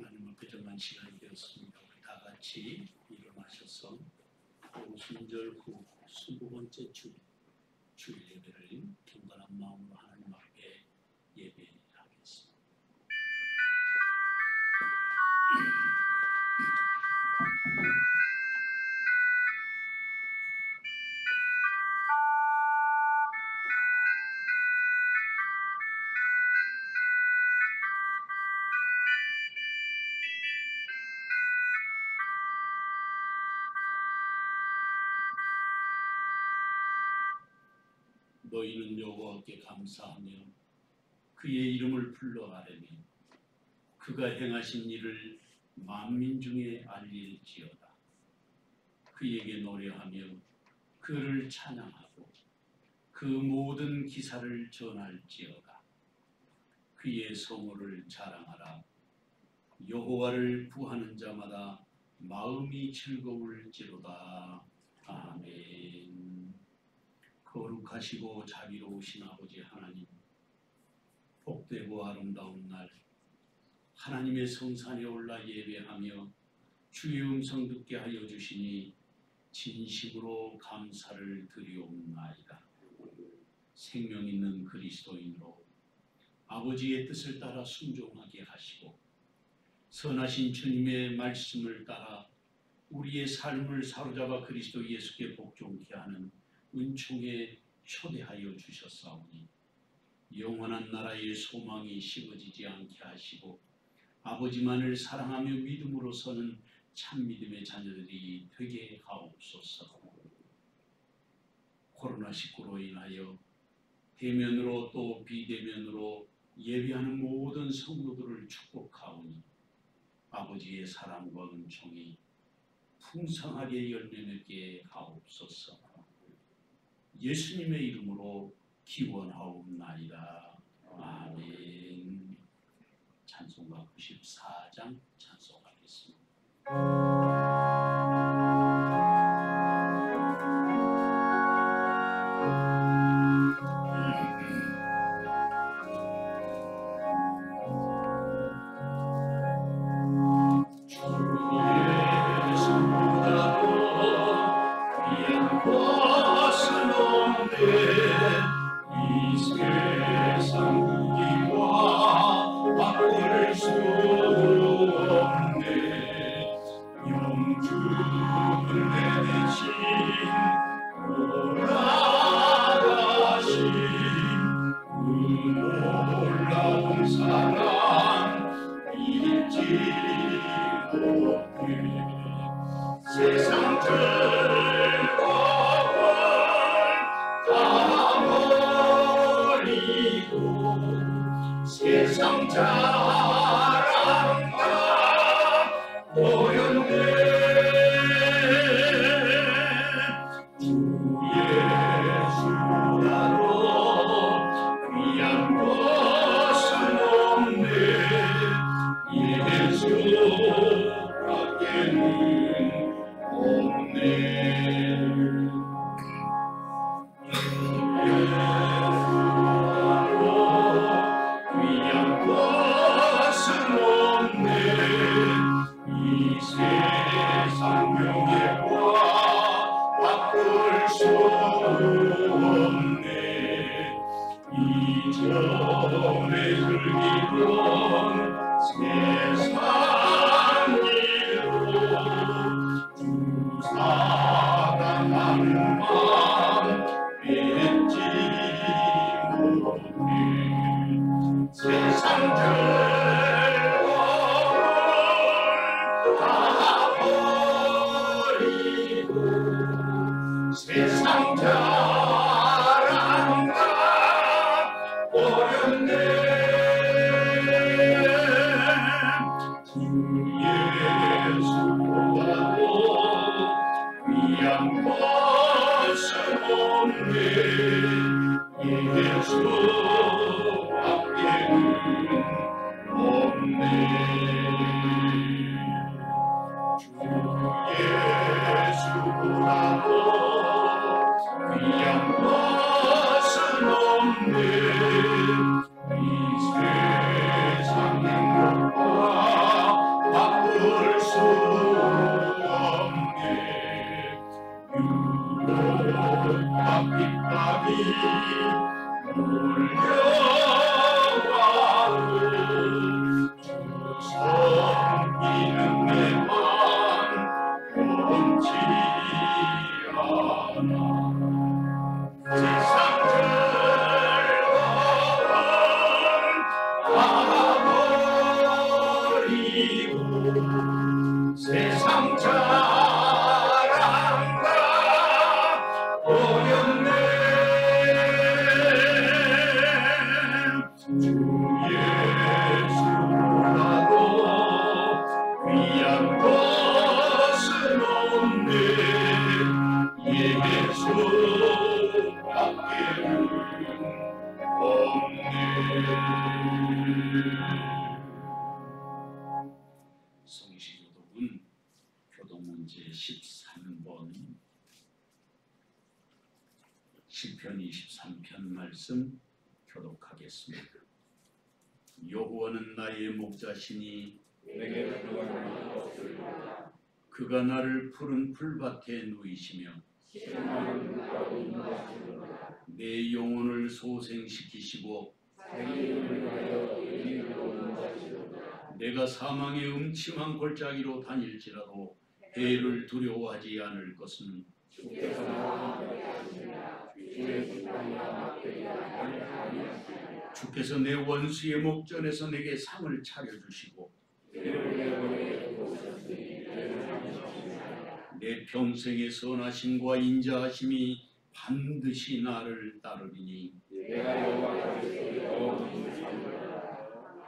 하나님 앞에 정한 시간이 되었습니다. 우리 다 같이 일어나셔서 오순절 후 20번째 주일 예배를 경건한 마음으로 하나님 앞에 예배하겠습니다. 너희는 여호와께 감사하며 그의 이름을 불러 아뢰며 그가 행하신 일을 만민 중에 알릴지어다. 그에게 노래하며 그를 찬양하고 그 모든 기사를 전할지어다. 그의 성호를 자랑하라. 여호와를 구하는 자마다 마음이 즐거울지로다. 아멘. 거룩하시고 자비로우신 아버지 하나님, 복되고 아름다운 날 하나님의 성산에 올라 예배하며 주의 음성 듣게 하여 주시니 진심으로 감사를 드리옵나이다. 생명 있는 그리스도인으로 아버지의 뜻을 따라 순종하게 하시고 선하신 주님의 말씀을 따라 우리의 삶을 사로잡아 그리스도 예수께 복종케 하는 은총에 초대하여 주셨사오니 영원한 나라의 소망이 식어지지 않게 하시고 아버지만을 사랑하며 믿음으로 서는 참믿음의 자녀들이 되게 하옵소서. 코로나19로 인하여 대면으로 또 비대면으로 예배하는 모든 성도들을 축복하오니 아버지의 사랑과 은총이 풍성하게 열매 맺게 하옵소서. 예수님의 이름으로 기원하옵나이다. 아멘. 찬송가 94장 찬송하겠습니다. 이 세상 행복과 핍박이 몰려와도 주 섬기는 내 맘 멈지 않아. 세상 즐거움 알아버리고 세상 자랑과 어렵네. 주 예수라도 귀한 것은 없네. 예수밖에는 없네. 성시교독은 교독문제 13번 시편 23편 말씀 교독하겠습니다. 여호와는 나의 목자시니 내게 불가능한 없으리라. 그가 나를 푸른 풀밭에 누이시며 시원한 물가로 인도하시리라. 내 영혼을 소생시키시고 자기 이름을 위하여 의인으로 인도하시리라. 내가 사망의 음침한 골짜기로 다닐지라도 해를 두려워하지 않을 것은 주께서 나와 함께 하시니라. 주의 십자가와 막대기가 나를 아니하시리라. 주께서 내 원수의 목전에서 내게 상을 차려주시고 이를 내 머리에 두셨으니 죄를 사하시리라. 내 평생의 선하심과 인자하심이 반드시 나를 따르리니 내가 여호와께서 영원히 살리라.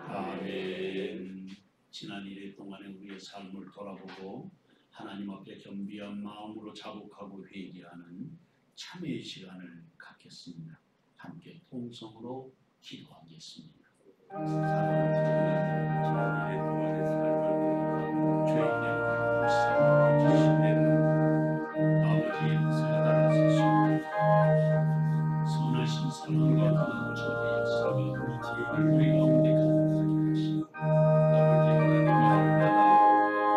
아멘. 지난 1회 동안에 우리의 삶을 돌아보고 하나님 앞에 겸비한 마음으로 자복하고 회개하는 참회의 시간을 갖겠습니다. 함께 통성으로 기도하겠습니다. 아버지의 뜻을 따라서시고 선하신 사랑과 긍휼의 역사가 우리 가운데 가득하게 하시고 아버지 하나님의 날마다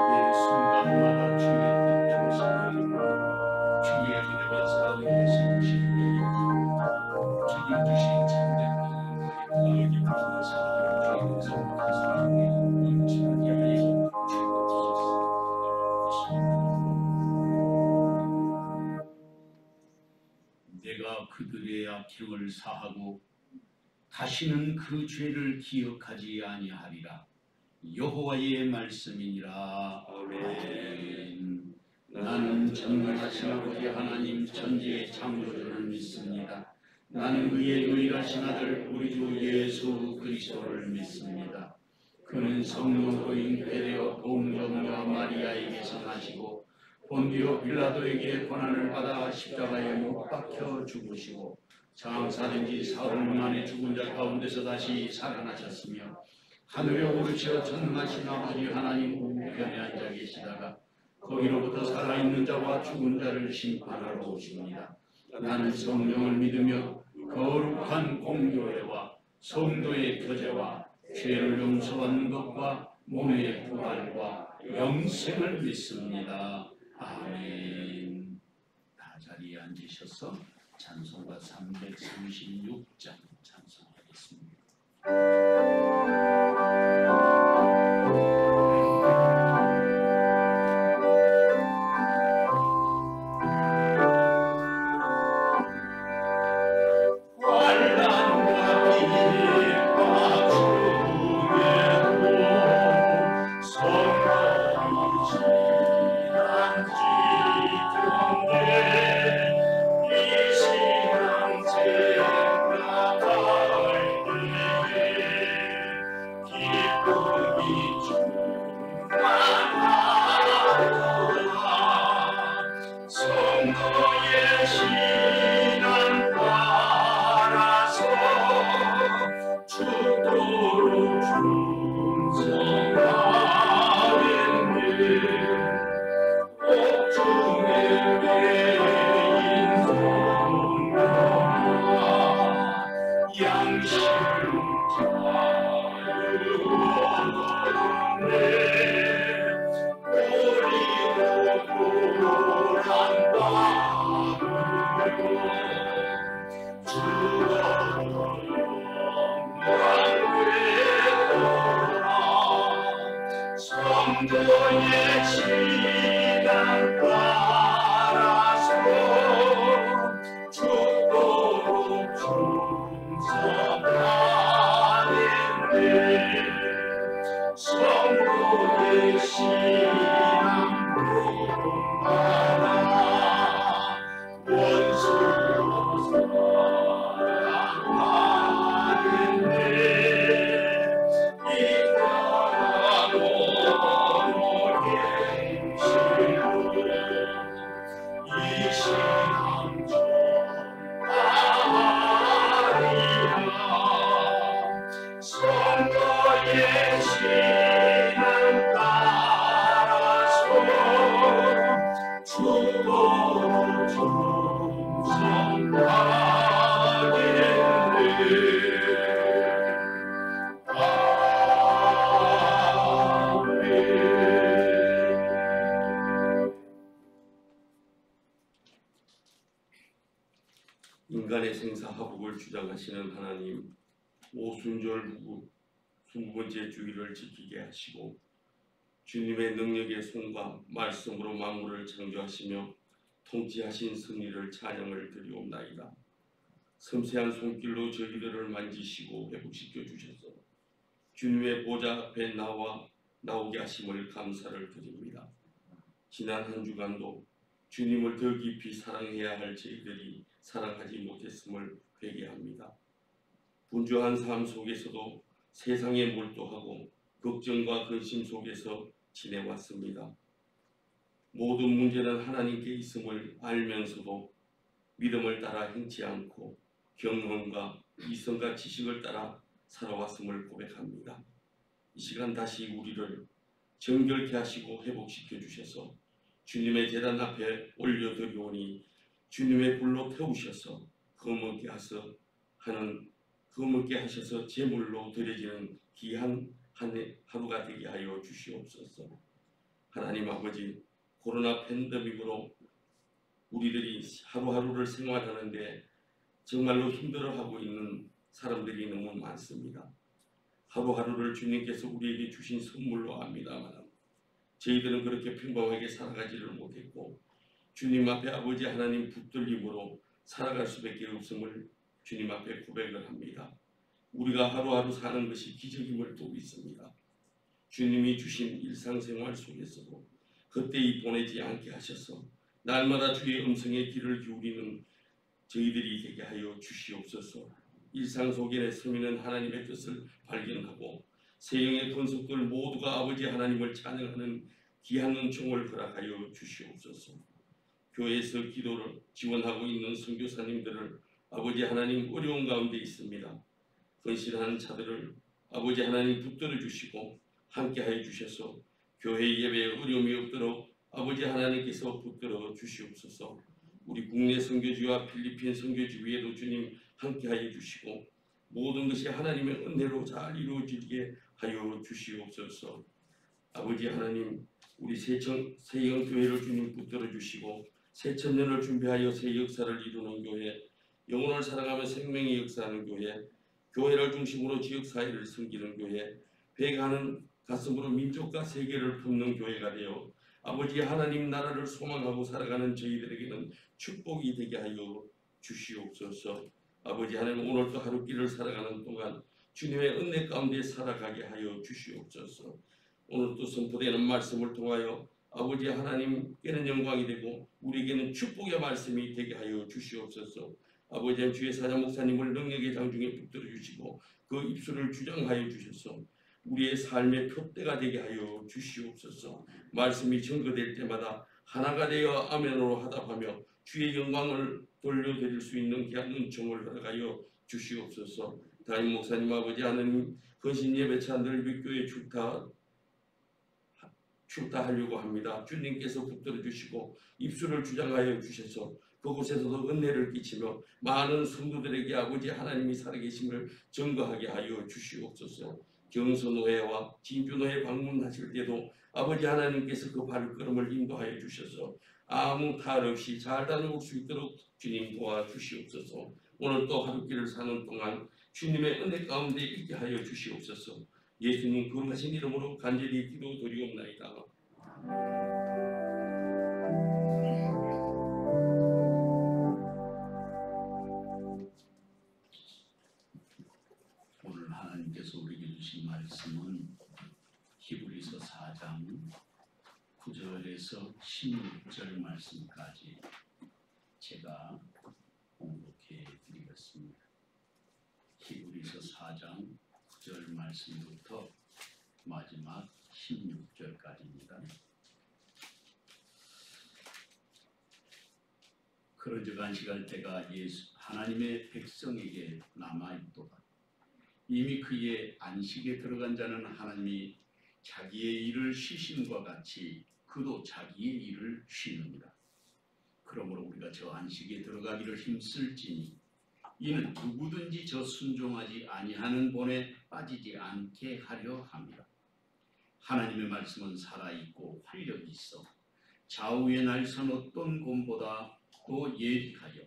매 순간마다 주의 뜻대로 살아가고 주의 은혜가 살아가게 세우시니 주님 주신 참된 하나님과 깊은 사랑을 주의 사랑에 넘치게 하여 주옵소서. 내가 그들의 악행을 사하고 다시는 그 죄를 기억하지 아니하리라. 여호와의 말씀이니라. 아멘. 나는 전능하신 아버지 하나님 천지의 창조주를 믿습니다. 나는 그의 유일하신 아들 우리 주 예수 그리스도를 믿습니다. 그는 성령으로 잉태되어 동정녀 마리아에게서 나시고 본디오 빌라도에게 고난을 받아 십자가에 못 박혀 죽으시고 장사된 지 사흘 만에 죽은 자 가운데서 다시 살아나셨으며 하늘에 오르시어 전능하신 아버지 하나님 우편에 앉아 계시다가 거기로부터 살아있는 자와 죽은 자를 심판하러 오십니다. 나는 성령을 믿으며 거룩한 공교회와 성도의 교제와 죄를 용서받는 것과 몸의 부활과 영생을 믿습니다. 아멘. 다 자리에 앉으셔서 찬송가 336장 찬송하겠습니다. 성도의 신앙 따라서 죽도록 충성하리니 성도의 신앙으로 말아 원수로 사랑하리니 이 땅으로 계시고 이 신앙 전하리라 성도의 신앙 따라서 죽도록 충성하겠네. 인간의 생사화복을 주장하시는 하나님, 오순절 후 20번째 주일을 지키게 하시고 주님의 능력의 손과 말씀으로 만물을 창조하시며 통치하신 승리를 찬양을 드리옵나이다. 섬세한 손길로 저희들을 만지시고 회복시켜 주셔서 주님의 보좌 앞에 나오게 하심을 감사를 드립니다. 지난 한 주간도 주님을 더 깊이 사랑해야 할 저희들이 사랑하지 못했음을 회개합니다. 분주한 삶 속에서도 세상에 몰두하고 걱정과 근심 속에서 지내왔습니다. 모든 문제는 하나님께 있음을 알면서도 믿음을 따라 행치 않고 경험과 이성과 지식을 따라 살아왔음을 고백합니다. 이 시간 다시 우리를 정결케 하시고 회복시켜 주셔서 주님의 제단 앞에 올려드리오니 주님의 불로 태우셔서 거먹게 하셔서 제물로 드려지는 귀한 하루가 되게 하여 주시옵소서. 하나님 아버지, 코로나 팬데믹으로 우리들이 하루하루를 생활하는데 정말로 힘들어하고 있는 사람들이 너무 많습니다. 하루하루를 주님께서 우리에게 주신 선물로 압니다만 저희들은 그렇게 평범하게 살아가지를 못했고 주님 앞에 아버지 하나님 붙들림으로 살아갈 수밖에 없음을 주님 앞에 고백을 합니다. 우리가 하루하루 사는 것이 기적임을 또 믿습니다. 주님이 주신 일상생활 속에서도 그때이 보내지 않게 하셔서 날마다 주의 음성에 귀를 기울이는 저희들이 되게 하여 주시옵소서. 일상 속에 스미는 하나님의 뜻을 발견하고 세영의 권속들 모두가 아버지 하나님을 찬양하는 귀한 은총을 허락하여 주시옵소서. 교회에서 기도를 지원하고 있는 선교사님들을 아버지 하나님 어려운 가운데 있습니다. 헌신하는 자들을 아버지 하나님 붙들어 주시고 함께하여 주셔서 교회 예배에 어려움이 없도록 아버지 하나님께서 붙들어 주시옵소서. 우리 국내 선교지와 필리핀 선교지 위에도 주님 함께하여 주시고 모든 것이 하나님의 은혜로 잘 이루어지게 하여 주시옵소서. 아버지 하나님, 우리 세영교회를 주님 붙들어 주시고 새천년을 준비하여 새 역사를 이루는 교회, 영혼을 사랑하며 생명의 역사하는 교회, 교회를 중심으로 지역사회를 섬기는 교회, 배가는 가슴으로 민족과 세계를 품는 교회가 되어 아버지 하나님 나라를 소망하고 살아가는 저희들에게는 축복이 되게 하여 주시옵소서. 아버지 하나님, 오늘도 하루길을 살아가는 동안 주님의 은혜 가운데 살아가게 하여 주시옵소서. 오늘도 선포되는 말씀을 통하여 아버지 하나님께는 영광이 되고 우리에게는 축복의 말씀이 되게 하여 주시옵소서. 아버지 하나님, 주의 사자 목사님을 능력의 장중에 붙들어 주시고 그 입술을 주장하여 주셔서 우리의 삶의 표대가 되게 하여 주시옵소서. 말씀이 증거될 때마다 하나가 되어 아멘으로 하답하며 주의 영광을 돌려드릴 수 있는 귀한 은총을 허락하여 주시옵소서. 담임 목사님 아버지 하나님, 헌신 예배차 늘 믿교회 출타하려고 합니다. 주님께서 붙들어 주시고 입술을 주장하여 주셔서 그곳에서도 은혜를 끼치며 많은 성도들에게 아버지 하나님이 살아계심을 증거하게 하여 주시옵소서. 경서노회와 진주노회 방문하실 때도 아버지 하나님께서 그 발걸음을 인도하여 주셔서 아무 탈 없이 잘 다녀올 수 있도록 주님 도와주시옵소서. 오늘 또 하루길을 사는 동안 주님의 은혜 가운데 있게 하여 주시옵소서. 예수님 거룩하신 이름으로 간절히 기도드리옵나이다. 오늘 하나님께서 우리에게 주신 말씀은 히브리서 4장 9절에서 16절 말씀까지 제가 공독해 드리겠습니다. 히브리서 4장 9절 말씀부터 마지막 16절까지입니다. 그런즉 안식할 때가 하나님의 백성에게 남아있도다. 이미 그의 안식에 들어간 자는 하나님이 자기의 일을 쉬심과 같이 그도 자기의 일을 쉬느니라. 그러므로 우리가 저 안식에 들어가기를 힘쓸지니 이는 누구든지 저 순종하지 아니하는 본에 빠지지 않게 하려 함이라. 하나님의 말씀은 살아있고 활력이 있어 좌우의 날선 어떤 곰보다 또 예리하여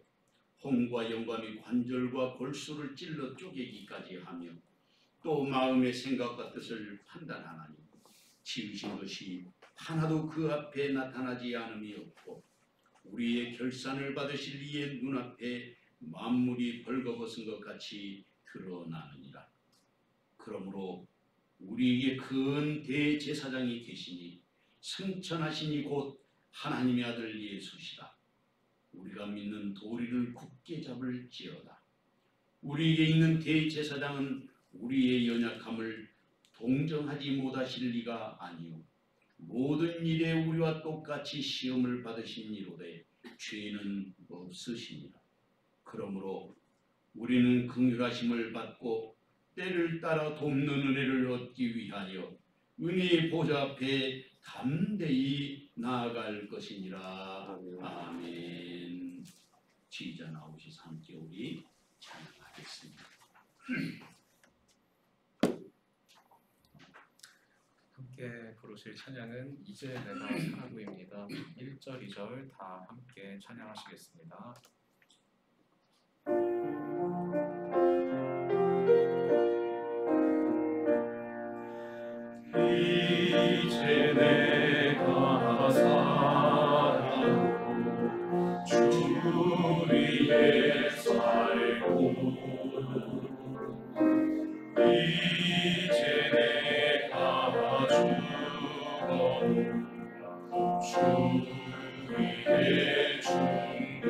홍과 영감이 관절과 골수를 찔러 쪼개기까지 하며 또 마음의 생각과 뜻을 판단하나니 지으신 것이 하나도 그 앞에 나타나지 않음이 없고 우리의 결산을 받으실 이의 눈앞에 만물이 벌거벗은 것 같이 드러나느니라. 그러므로 우리에게 큰 대제사장이 계시니 승천하시니 곧 하나님의 아들 예수시라. 우리가 믿는 도리를 굳게 잡을지어다. 우리에게 있는 대제사장은 우리의 연약함을 동정하지 못하실 리가 아니요 모든 일에 우리와 똑같이 시험을 받으신 이로되 죄는 없으시니라. 그러므로 우리는 긍휼하심을 받고 때를 따라 돕는 은혜를 얻기 위하여 은혜의 보좌 앞에 담대히 나아갈 것이니라. 아멘. 지휘자 나오셔서 함께 우리 찬양하겠습니다. 함께 부르실 찬양은 이제 내가 살아구입니다. 1절, 2절 다 함께 찬양하시겠습니다. 이제 내가 살아도 주 위에 살고 이제 내가 죽어도 주 위에 죽네.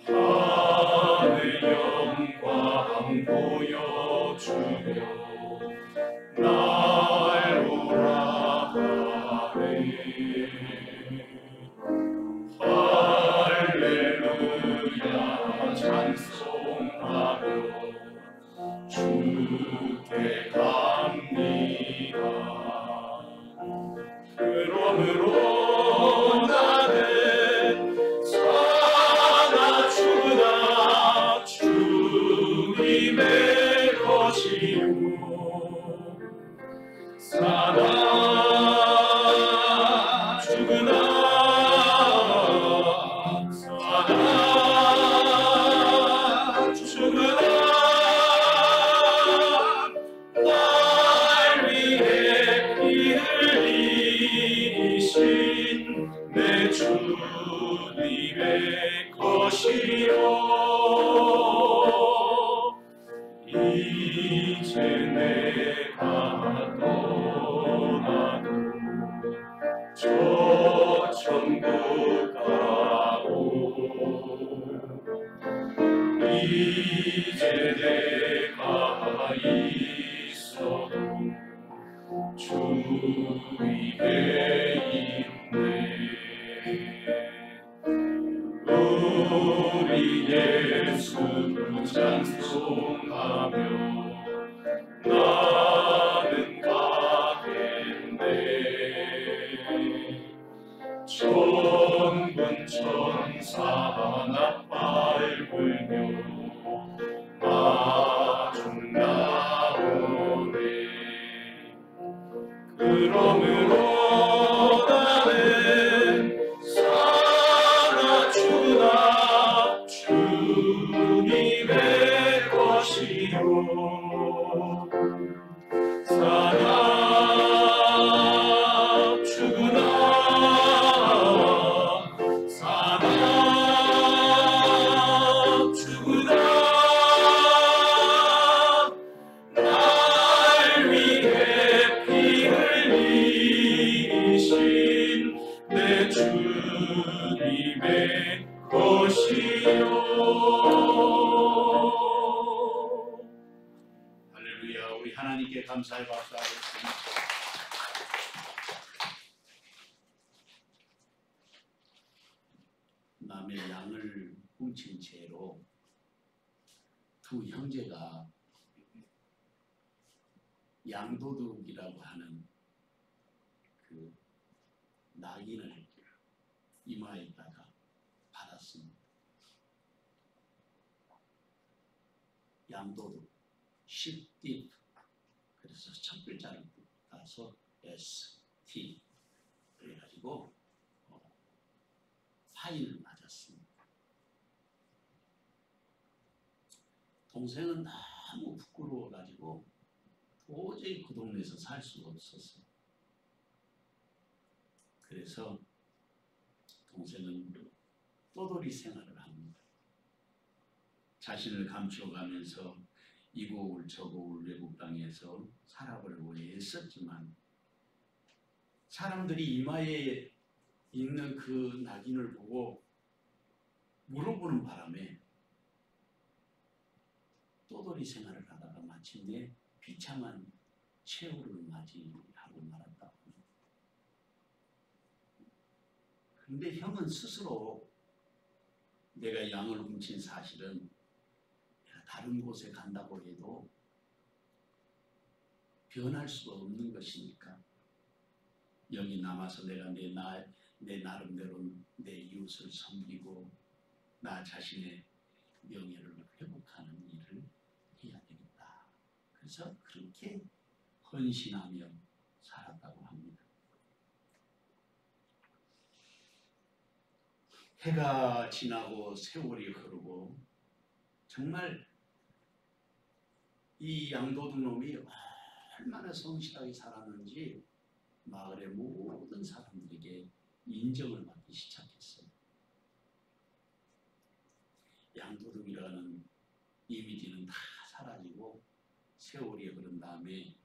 하늘 영광 보여주며 날 오라 하네. 할렐루야 찬송하며 주께 갑니다. 그러므로 나는 사나 죽으나 주님의 것이요 사나 죽으나 사나 죽으나 날 위해 피 흘리신 내 주님의 것이요 이제 내가 떠나도 저 천국 가고 이제 내가 있어도 주 위에 있네. 우리 예수 찬송하며 나는 가겠네. 천군 천사 나팔 불며 마중 나오네. 그러므로 나는 주다 날 위해 피 흘리신 내 주님의 것이요. 할렐루야. 우리 하나님께 감사의 박수하겠습니다. 남의 양을 훔친 채로 두 형제가 양도둑이라고 하는 그 낙인을 이마에다가 받았습니다. 양도둑, 십딥. 그래서 첫 글자를 따서 ST 그래가지고 파인을 맞았습니다. 동생은 너무 부끄러워가지고 도저히 그 동네에서 살 수가 없었어요. 그래서 동생은 떠돌이 생활을 합니다. 자신을 감추어가면서 이고울 저고울 외국 땅에서 살아보려고 애썼지만 사람들이 이마에 있는 그 낙인을 보고 물어보는 바람에 떠돌이 생활을 하다가 마침내 비참한 최후를 맞이하고 말았다고 합니다. 그런데 형은 스스로 내가 양을 훔친 사실은 내가 다른 곳에 간다고 해도 변할 수가 없는 것이니까 여기 남아서 내가 내 나름대로 내 이웃을 섬기고 나 자신의 명예를 회복하는 일을 해야 되겠다. 그래서 그렇게 헌신하며 살았다고 합니다. 해가 지나고 세월이 흐르고 정말 이 양도둑 놈이 얼마나 성실하게 살았는지 마을의 모든 사람들에게 인정을 받기 시작했어요. 양도둑이라는 이미지는 다 사라지고 세월이 흐른 다음에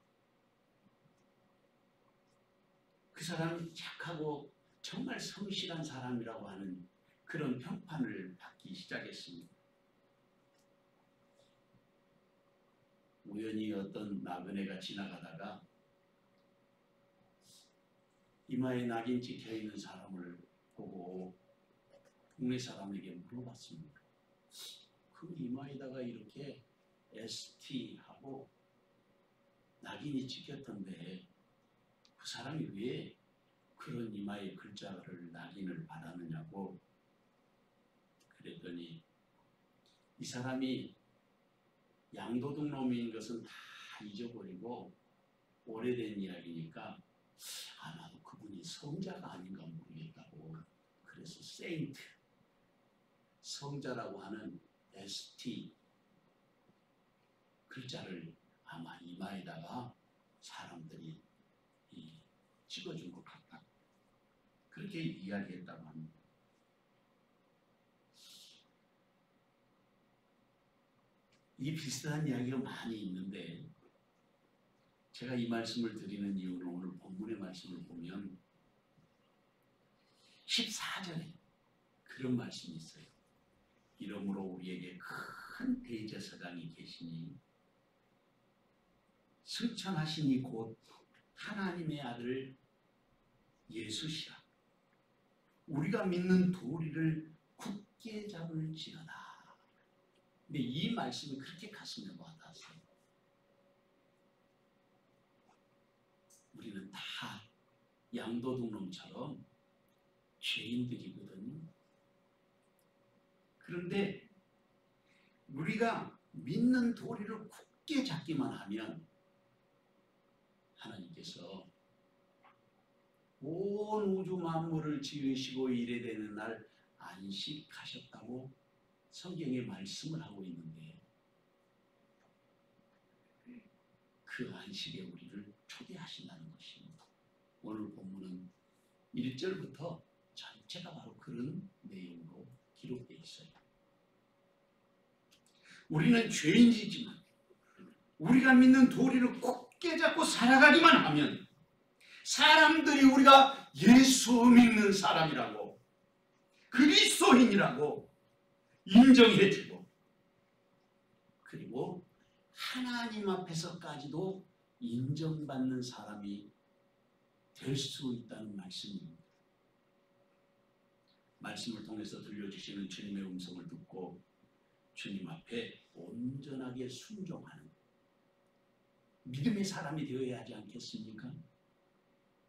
그 사람이 착하고 정말 성실한 사람이라고 하는 그런 평판을 받기 시작했습니다. 우연히 어떤 나그네가 지나가다가 이마에 낙인 찍혀있는 사람을 보고 동네 사람에게 물어봤습니다. 그 이마에다가 이렇게 ST하고 낙인이 찍혔던데 그 사람이 왜 그런 이마에 글자를 낙인을 받았느냐고. 그랬더니 이 사람이 양도둑 놈인 것은 다 잊어버리고 오래된 이야기니까 아마도 그분이 성자가 아닌가 모르겠다고. 그래서 세인트, 성자라고 하는 ST 글자를 아마 이마에다가 사람들이 찍어준 것 같다. 그렇게 이야기했다고 합니다. 이 비슷한 이야기가 많이 있는데 제가 이 말씀을 드리는 이유는 오늘 본문의 말씀을 보면 14절에 그런 말씀이 있어요. 이러므로 우리에게 큰 대제사장이 계시니 승천하시니 곧 하나님의 아들 예수시라. 우리가 믿는 도리를 굳게 잡을지어다. 근데 이 말씀이 그렇게 가슴에 와닿았어요. 우리는 다 양도둑놈처럼 죄인들이거든요. 그런데 우리가 믿는 도리를 굳게 잡기만 하면 하나님께서 온 우주 만물을 지으시고 이래 되는 날 안식하셨다고 성경에 말씀을 하고 있는데 그 안식에 우리를 초대하신다는 것입니다. 오늘 본문은 1절부터 전체가 바로 그런 내용으로 우리는 죄인이지만 우리가 믿는 도리를 굳게 잡고 살아가기만 하면 사람들이 우리가 예수 믿는 사람이라고 그리스도인이라고 인정해주고 그리고 하나님 앞에서까지도 인정받는 사람이 될 수 있다는 말씀입니다. 말씀을 통해서 들려주시는 주님의 음성을 듣고 주님 앞에 온전하게 순종하는 믿음의 사람이 되어야 하지 않겠습니까?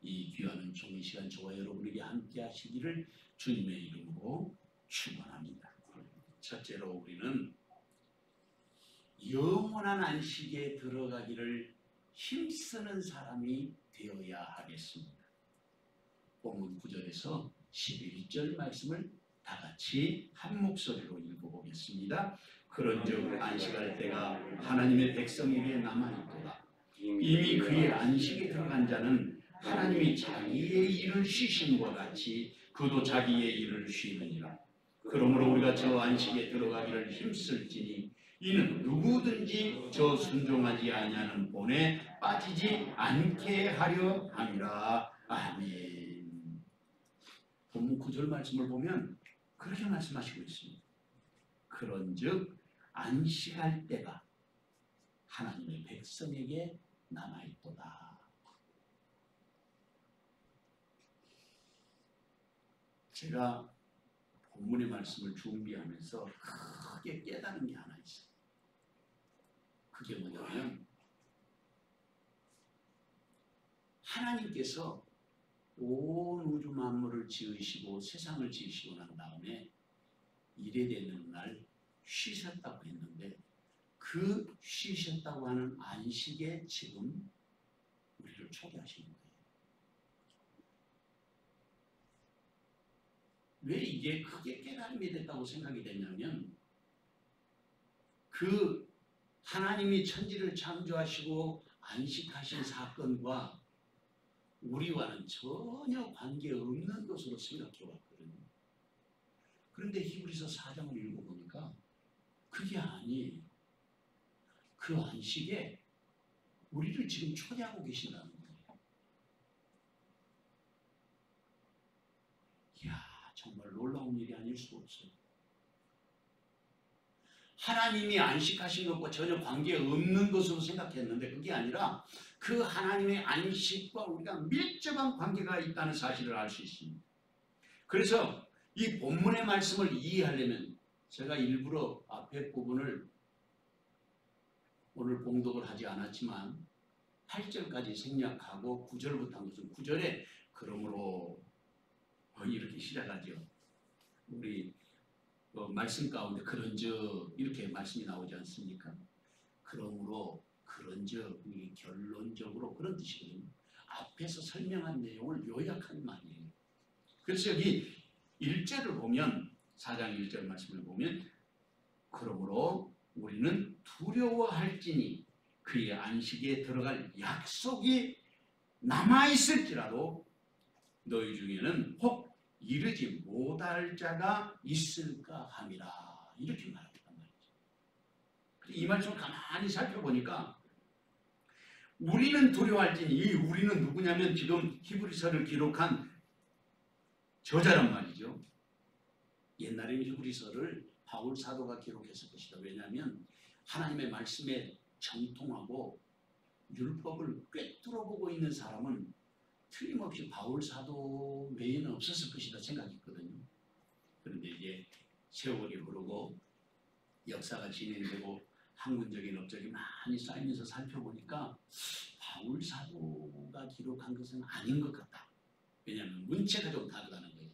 이 귀한 좋은 시간 저와 여러분에게 함께 하시기를 주님의 이름으로 축원합니다. 첫째로 우리는 영원한 안식에 들어가기를 힘쓰는 사람이 되어야 하겠습니다. 본문 9절에서 11절 말씀을 다 같이 한 목소리로 읽어보겠습니다. 그런즉 안식할 때가 하나님의 백성에게 남아있도다. 이미 그의 안식에 들어간 자는 하나님이 자기의 일을 쉬심과 같이 그도 자기의 일을 쉬느니라. 그러므로 우리가 저 안식에 들어가기를 힘쓸지니 이는 누구든지 저 순종하지 아니하는 본에 빠지지 않게 하려 함이라. 아멘. 본문 9절 말씀을 보면 그렇게 말씀하시고 있습니다. 그런즉 안식할 때가 하나님의 백성에게 남아있도다. 제가 본문의 말씀을 준비하면서 크게 깨달은 게 하나 있어요. 그게 뭐냐면 하나님께서 온 우주 만물을 지으시고 세상을 지으시고 난 다음에 이래 되는 날 쉬셨다고 했는데 그 쉬셨다고 하는 안식에 지금 우리를 초대하시는 거예요. 왜 이게 크게 깨달음이 됐다고 생각이 되냐면 그 하나님이 천지를 창조하시고 안식하신 사건과 우리와는 전혀 관계없는 것으로 생각해 왔거든요. 그런데 히브리서 4장을 읽어보니까 그게 아니에요. 그 안식에 우리를 지금 초대하고 계신다는 거예요. 이야, 정말 놀라운 일이 아닐 수가 없어요. 하나님이 안식하신 것과 전혀 관계없는 것으로 생각했는데 그게 아니라 그 하나님의 안식과 우리가 밀접한 관계가 있다는 사실을 알 수 있습니다. 그래서 이 본문의 말씀을 이해하려면 제가 일부러 앞에 부분을 오늘 봉독을 하지 않았지만 8절까지 생략하고 9절부터 한 것은 9절에 그러므로 이렇게 시작하죠. 우리 말씀 가운데 그런즉 이렇게 말씀이 나오지 않습니까? 그러므로 그런즉 이게 결론적으로 그런 뜻이거든요. 앞에서 설명한 내용을 요약한 말이에요. 그래서 여기 1절을 보면 4장 1절 말씀을 보면 그러므로 우리는 두려워할지니 그의 안식에 들어갈 약속이 남아있을지라도 너희 중에는 혹 이르지 못할 자가 있을까 함이라. 이렇게 말합니다. 이 말씀을 가만히 살펴보니까 우리는 두려워할지니 이 우리는 누구냐면 지금 히브리서를 기록한 저자란 말이죠. 옛날에는 히브리서를 바울 사도가 기록했을 것이다. 왜냐하면 하나님의 말씀에 정통하고 율법을 꿰뚫어보고 있는 사람은 틀림없이 바울 사도 외에는 없었을 것이다 생각했거든요. 그런데 이제 세월이 흐르고 역사가 진행되고 학문적인 업적이 많이 쌓이면서 살펴보니까 바울 사도가 기록한 것은 아닌 것 같다. 왜냐하면 문체가 좀 다르다는 거예요.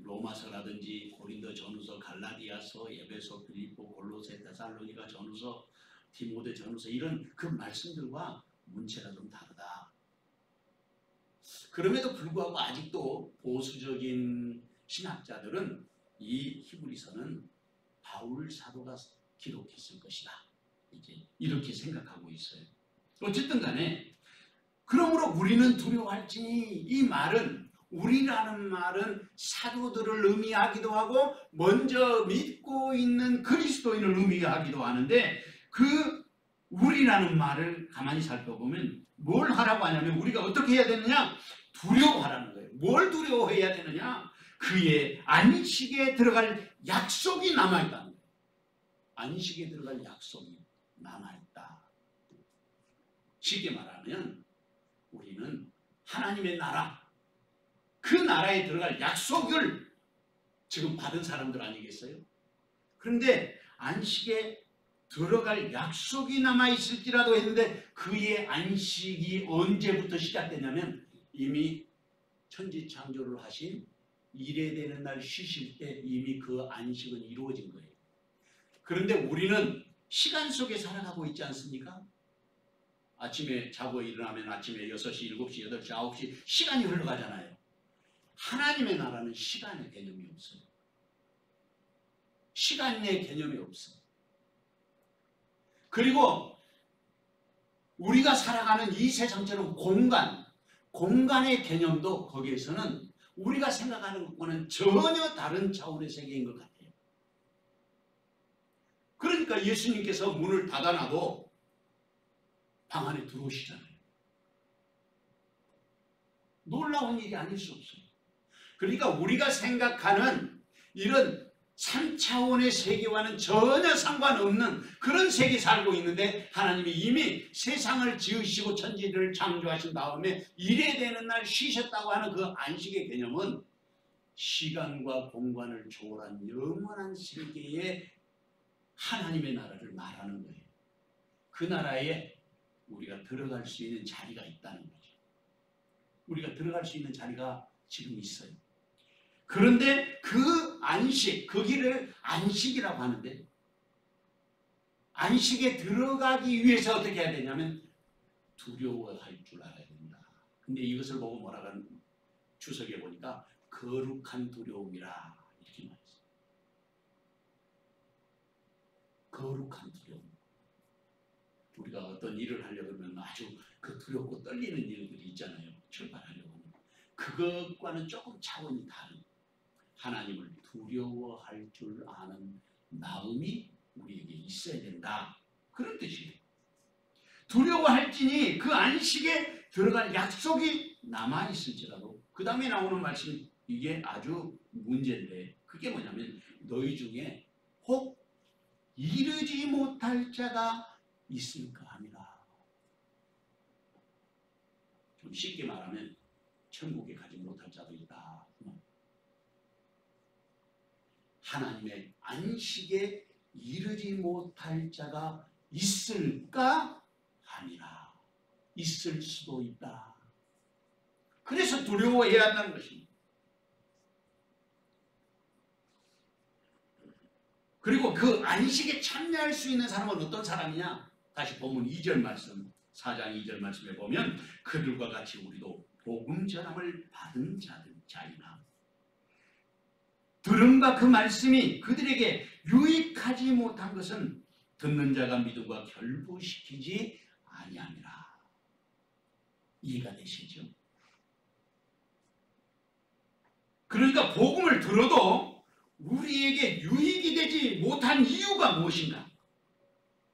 로마서라든지 고린도 전후서, 갈라디아서, 에베소, 빌립보, 골로새, 데살로니가 전후서, 디모데 전후서 이런 그 말씀들과 문체가 좀 다르다. 그럼에도 불구하고 아직도 보수적인 신학자들은 이 히브리서는 바울 사도가 기록했을 것이다. 이제 이렇게 생각하고 있어요. 어쨌든 간에 그러므로 우리는 두려워할지니 이 말은 우리라는 말은 사도들을 의미하기도 하고 먼저 믿고 있는 그리스도인을 의미하기도 하는데 그 우리라는 말을 가만히 살펴보면 뭘 하라고 하냐면 우리가 어떻게 해야 되느냐? 두려워하라는 거예요. 뭘 두려워해야 되느냐? 그의 안식에 들어갈 약속이 남아있다는 거예요. 안식에 들어갈 약속이 남아있다. 쉽게 말하면 우리는 하나님의 나라, 그 나라에 들어갈 약속을 지금 받은 사람들 아니겠어요? 그런데 안식에 들어갈 약속이 남아있을지라도 했는데 그의 안식이 언제부터 시작되냐면 이미 천지창조를 하신 이래되는 날 쉬실 때 이미 그 안식은 이루어진 거예요. 그런데 우리는 시간 속에 살아가고 있지 않습니까? 아침에 자고 일어나면 아침에 6시, 7시, 8시, 9시 시간이 흘러가잖아요. 하나님의 나라는 시간의 개념이 없어요. 시간의 개념이 없어요. 그리고 우리가 살아가는 이 세상처럼 공간의 개념도 거기에서는 우리가 생각하는 것과는 전혀 다른 차원의 세계인 것 같아요. 그러니까 예수님께서 문을 닫아놔도 방 안에 들어오시잖아요. 놀라운 일이 아닐 수 없어요. 그러니까 우리가 생각하는 이런 3차원의 세계와는 전혀 상관없는 그런 세계에 살고 있는데 하나님이 이미 세상을 지으시고 천지를 창조하신 다음에 일에 되는 날 쉬셨다고 하는 그 안식의 개념은 시간과 공간을 초월한 영원한 세계의 하나님의 나라를 말하는 거예요. 그 나라에 우리가 들어갈 수 있는 자리가 있다는 거죠. 우리가 들어갈 수 있는 자리가 지금 있어요. 그런데 그 안식, 그 길을 안식이라고 하는데 안식에 들어가기 위해서 어떻게 해야 되냐면 두려워할 줄 알아야 된다. 근데 이것을 보고 뭐라고 하는 주석에 보니까 거룩한 두려움이라 이렇게 말했어요. 거룩한 두려움. 우리가 어떤 일을 하려고 하면 아주 그 두렵고 떨리는 일들이 있잖아요. 출발하려고 하면. 그것과는 조금 차원이 다른 하나님을 두려워할 줄 아는 마음이 우리에게 있어야 된다. 그런 뜻이에요. 두려워할지니 그 안식에 들어갈 약속이 남아있을지라도 그 다음에 나오는 말씀 이게 아주 문제인데 그게 뭐냐면 너희 중에 혹 이르지 못할 자가 있을까 합니다. 좀 쉽게 말하면 천국에 가지 못할 자도 있다. 하나님의 안식에 이르지 못할 자가 있을까 함이라. 있을 수도 있다. 그래서 두려워해야 한다는 것입니다. 그리고 그 안식에 참여할 수 있는 사람은 어떤 사람이냐? 다시 본문 2절 말씀, 4장 2절 말씀에 보면 그들과 같이 우리도 복음 전함을 받은 자이나 들음과 그 말씀이 그들에게 유익하지 못한 것은 듣는 자가 믿음과 결부시키지 아니함이라. 이해가 되시죠? 그러니까 복음을 들어도 우리에게 유익이 되지 못한 이유가 무엇인가?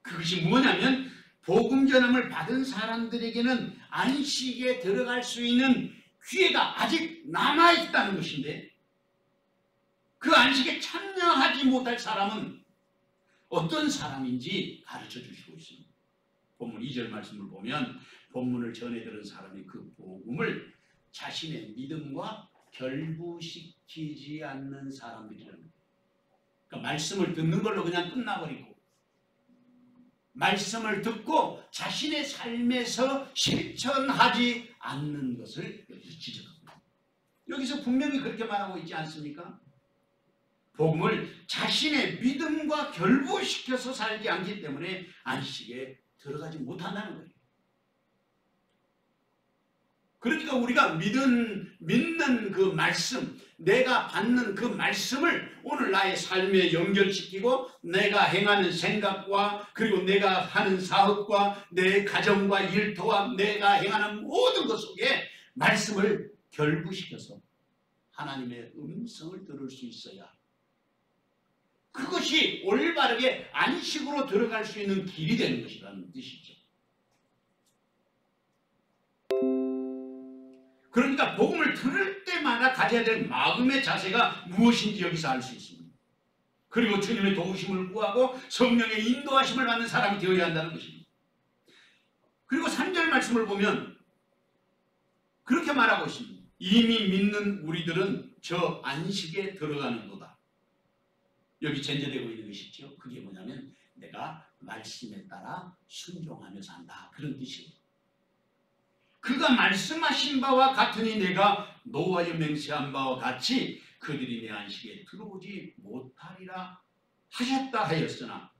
그것이 뭐냐면 복음 전함을 받은 사람들에게는 안식에 들어갈 수 있는 기회가 아직 남아있다는 것인데 그 안식에 참여하지 못할 사람은 어떤 사람인지 가르쳐 주시고 있습니다. 본문 2절 말씀을 보면 본문을 전해 들은 사람이 그 복음을 자신의 믿음과 결부시키지 않는 사람들이라는 거예요. 그러니까 말씀을 듣는 걸로 그냥 끝나버리고 말씀을 듣고 자신의 삶에서 실천하지 않는 것을 여기서 지적합니다. 여기서 분명히 그렇게 말하고 있지 않습니까? 복음을 자신의 믿음과 결부시켜서 살지 않기 때문에 안식에 들어가지 못한다는 거예요. 그러니까 우리가 믿는 그 말씀, 내가 받는 그 말씀을 오늘 나의 삶에 연결시키고 내가 행하는 생각과 그리고 내가 하는 사업과 내 가정과 일터와 내가 행하는 모든 것 속에 말씀을 결부시켜서 하나님의 음성을 들을 수 있어야 그것이 올바르게 안식으로 들어갈 수 있는 길이 되는 것이라는 뜻이죠. 그러니까 복음을 들을 때마다 가져야 될 마음의 자세가 무엇인지 여기서 알 수 있습니다. 그리고 주님의 도우심을 구하고 성령의 인도하심을 받는 사람이 되어야 한다는 것입니다. 그리고 3절 말씀을 보면 그렇게 말하고 있습니다. 이미 믿는 우리들은 저 안식에 들어가는도다. 여기 전제되고 있는 것이죠. 그게 뭐냐면 내가 말씀에 따라 순종하며 산다. 그런 뜻이에요. 그가 말씀하신 바와 같으니 내가 노하여 맹세한 바와 같이 그들이 내 안식에 들어오지 못하리라 하셨다 하였으나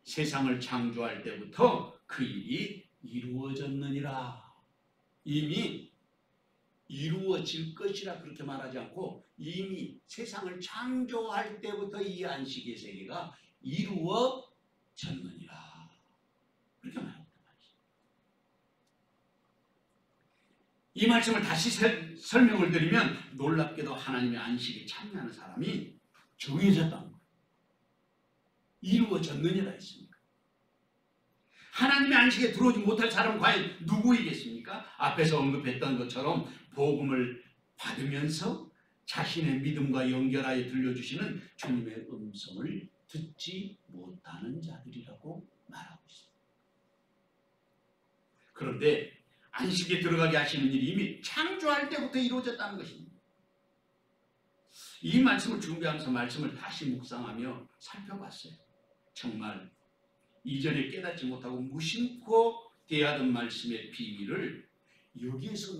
세상을 창조할 때부터 그 일이 이루어졌느니라. 이미 이루어질 것이라 그렇게 말하지 않고 이미 세상을 창조할 때부터 이 안식의 세계가 이루어졌느니라. 그렇게 말합니다. 이 말씀을 다시 설명을 드리면 놀랍게도 하나님의 안식에 참여하는 사람이 정해졌다는 거예요. 이루어졌느니라 했습니까? 하나님의 안식에 들어오지 못할 사람은 과연 누구이겠습니까? 앞에서 언급했던 것처럼 복음을 받으면서 자신의 믿음과 연결하여 들려주시는 주님의 음성을 듣지 못하는 자들이라고 말하고 있습니다. 그런데 안식에 들어가게 하시는 일이 이미 창조할 때부터 이루어졌다는 것입니다. 이 말씀을 준비하면서 말씀을 다시 묵상하며 살펴봤어요. 정말 이전에 깨닫지 못하고 무심코 대하던 말씀의 비밀을 여기에서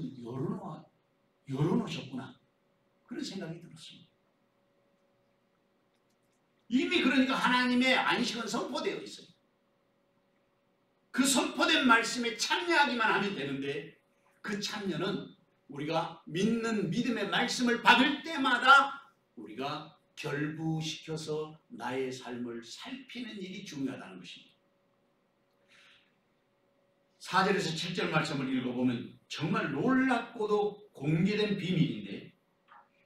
열어놓으셨구나. 그런 생각이 들었습니다. 이미 그러니까 하나님의 안식은 선포되어 있어요. 그 선포된 말씀에 참여하기만 하면 되는데 그 참여는 우리가 믿는 믿음의 말씀을 받을 때마다 우리가 결부시켜서 나의 삶을 살피는 일이 중요하다는 것입니다. 4절에서 7절 말씀을 읽어보면 정말 놀랍고도 공개된 비밀인데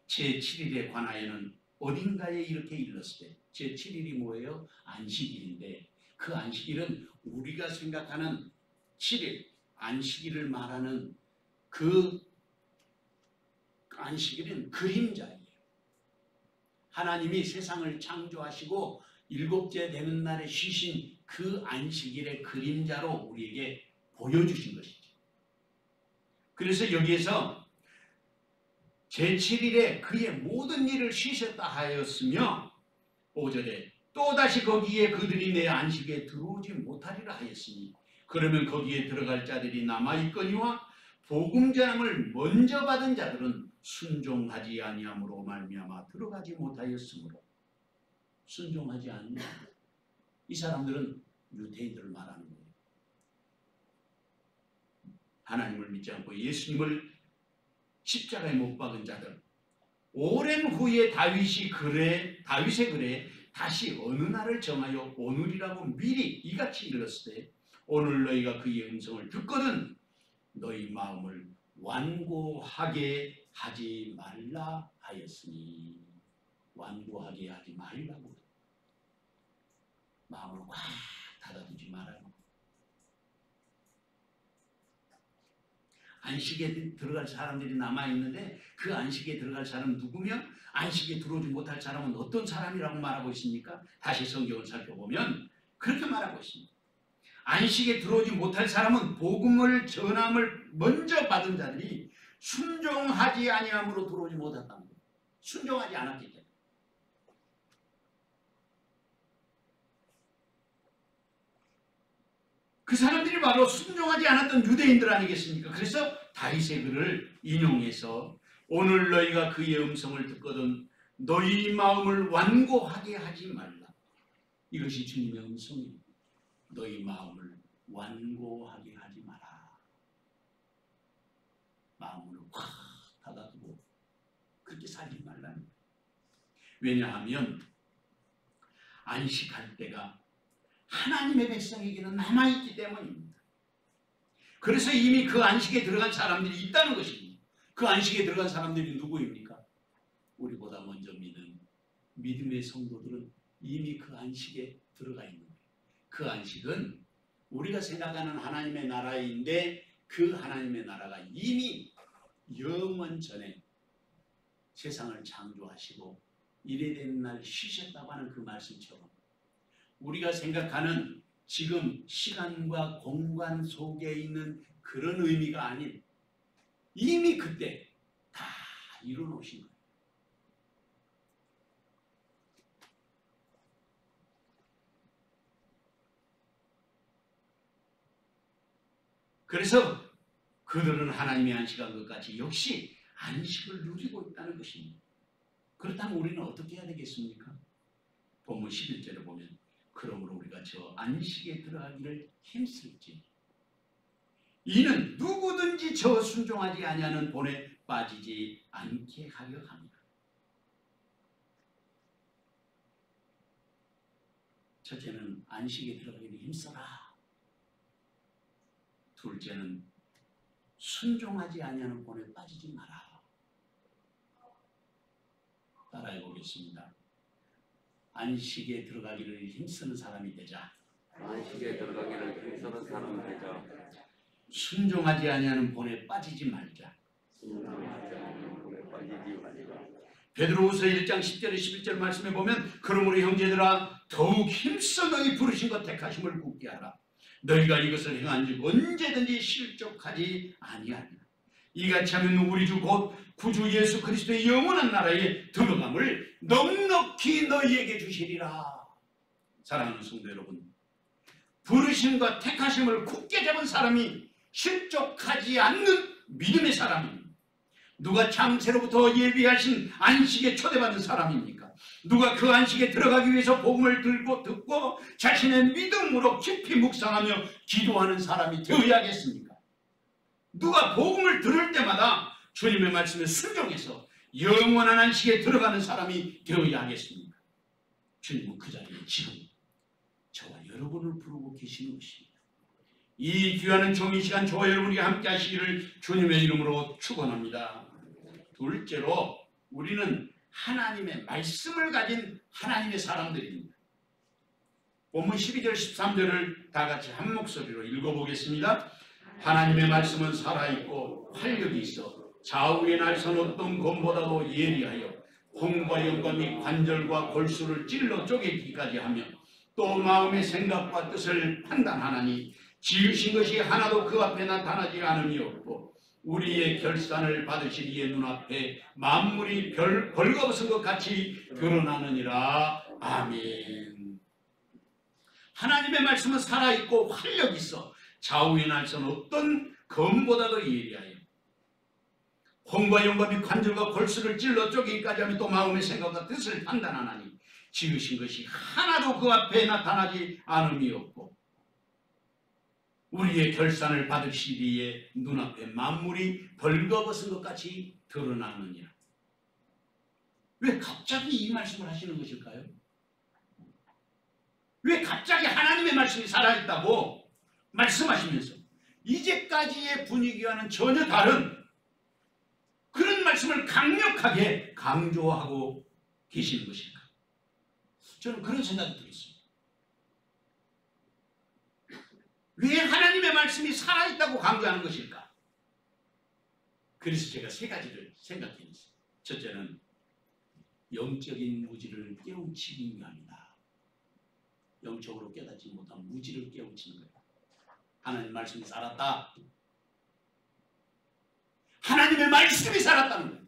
제7일에 관하여는 어딘가에 이렇게 일렀을 때 제7일이 뭐예요? 안식일인데 그 안식일은 우리가 생각하는 7일, 안식일을 말하는 그 안식일은 그림자예요. 하나님이 세상을 창조하시고 일곱째 되는 날에 쉬신 그 안식일의 그림자로 우리에게 보여주신 것이죠. 그래서 여기에서 제7일에 그의 모든 일을 쉬셨다 하였으며 5절에 또다시 거기에 그들이 내 안식에 들어오지 못하리라 하였으니 그러면 거기에 들어갈 자들이 남아있거니와 복음 전함을 먼저 받은 자들은 순종하지 아니함으로 말미암아 들어가지 못하였으므로 순종하지 않는 이 사람들은 유대인들을 말하는 거예요. 하나님을 믿지 않고 예수님을 십자가에 못 박은 자들 오랜 후에 다윗의 글에 다시 어느 날을 정하여 오늘이라고 미리 이같이 일렀을 때 오늘 너희가 그의 음성을 듣거든 너희 마음을 완고하게 하지 말라 하였으니 완고하게 하지 말라고 마음을 꽉 닫아두지 말라고. 안식에 들어갈 사람들이 남아있는데 그 안식에 들어갈 사람은 누구며 안식에 들어오지 못할 사람은 어떤 사람이라고 말하고 있습니까? 다시 성경을 살펴보면 그렇게 말하고 있습니다. 안식에 들어오지 못할 사람은 복음을 전함을 먼저 받은 자들이 순종하지 아니함으로 들어오지 못했다는 거예요. 순종하지 않았기 때문에. 그 사람들이 바로 순종하지 않았던 유대인들 아니겠습니까? 그래서 다윗의 글을 인용해서 오늘 너희가 그의 음성을 듣거든 너희 마음을 완고하게 하지 말라. 이것이 주님의 음성입니다. 너희 마음을 완고하게 하지 마라. 마음을 확 닫아두고 그렇게 살지 말라. 왜냐하면 안식할 때가 하나님의 백성에게는 남아있기 때문입니다. 그래서 이미 그 안식에 들어간 사람들이 있다는 것입니다. 그 안식에 들어간 사람들이 누구입니까? 우리보다 먼저 믿은 믿음의 성도들은 이미 그 안식에 들어가 있는 거예요. 그 안식은 우리가 생각하는 하나님의 나라인데 그 하나님의 나라가 이미 영원 전에 세상을 창조하시고 이래된 날 쉬셨다고 하는 그 말씀처럼 우리가 생각하는 지금 시간과 공간 속에 있는 그런 의미가 아닌 이미 그때 다 이루어놓으신 거예요. 그래서 그들은 하나님의 안식한 것 같이 역시 안식을 누리고 있다는 것입니다. 그렇다면 우리는 어떻게 해야 되겠습니까? 본문 11절에 보면 그러므로 우리가 저 안식에 들어가기를 힘쓸지 이는 누구든지 저 순종하지 아니하는 본에 빠지지 않게 하려 합니다. 첫째는 안식에 들어가기를 힘써라. 둘째는 순종하지 아니하는 본에 빠지지 마라. 따라해 보겠습니다. 안식에 들어가기를 힘쓰는 사람이 되자. 안식에 들어가기를 힘쓰는 사람이 되자. 순종하지 아니하는 본에 빠지지 말자. 순종하지 않는 본에 빠지지 말자. 베드로후서 1장 10절에 11절 말씀에 보면 그러므로 형제들아 더욱 힘써 너희 부르신 것 택하심을 굳게 하라. 너희가 이것을 행한즉 언제든지 실족하지 아니하리라. 이같이 하면 우리 주 곧 구주 예수 그리스도의 영원한 나라에 들어감을 넉넉히 너희에게 주시리라. 사랑하는 성도 여러분, 부르심과 택하심을 굳게 잡은 사람이 실족하지 않는 믿음의 사람입니다. 누가 창세로부터 예비하신 안식에 초대받은 사람입니까? 누가 그 안식에 들어가기 위해서 복음을 듣고 자신의 믿음으로 깊이 묵상하며 기도하는 사람이 되어야겠습니까? 누가 복음을 들을 때마다 주님의 말씀에 순종해서 영원한 안식에 들어가는 사람이 되어야 하겠습니까? 주님은 그 자리에 지금 저와 여러분을 부르고 계시는 것입니다. 이 귀한 종이 시간 저와 여러분이 함께 하시기를 주님의 이름으로 축원합니다. 둘째로 우리는 하나님의 말씀을 가진 하나님의 사람들입니다. 본문 12절 13절을 다 같이 한 목소리로 읽어보겠습니다. 하나님의 말씀은 살아있고 활력이 있어 좌우의 날선 어떤 검보다도 예리하여 콩과 영과 및 관절과 골수를 찔러 쪼개기까지 하며 또 마음의 생각과 뜻을 판단하나니 지으신 것이 하나도 그 앞에 나타나지 않음이 없고 우리의 결산을 받으시기에 눈앞에 만물이 벌거벗은 것 같이 드러나느니라. 아멘. 하나님의 말씀은 살아있고 활력이 있어 좌우의 날선 어떤 검보다도 예리하여 콩과 영과 및 관절과 골수를 찔러 쪼개기까지 하며 또 마음의 생각과 뜻을 판단하나니 지으신 것이 하나도 그 앞에 나타나지 않음이 없고 우리의 결산을 받으시기에 눈앞에 만물이 벌거벗은 것 같이 드러나느니라. 왜 갑자기 이 말씀을 하시는 것일까요? 왜 갑자기 하나님의 말씀이 살아있다고 말씀하시면서 이제까지의 분위기와는 전혀 다른 그런 말씀을 강력하게 강조하고 계시는 것일까? 저는 그런 생각이 들었습니다. 왜 하나님의 말씀이 살아있다고 강조하는 것일까? 그래서 제가 세 가지를 생각해냈어요. 첫째는 영적인 무지를 깨우치기 위함이다. 영적으로 깨닫지 못한 무지를 깨우치는 거예요. 하나님의 말씀이 살았다. 하나님의 말씀이 살았다는 거예요.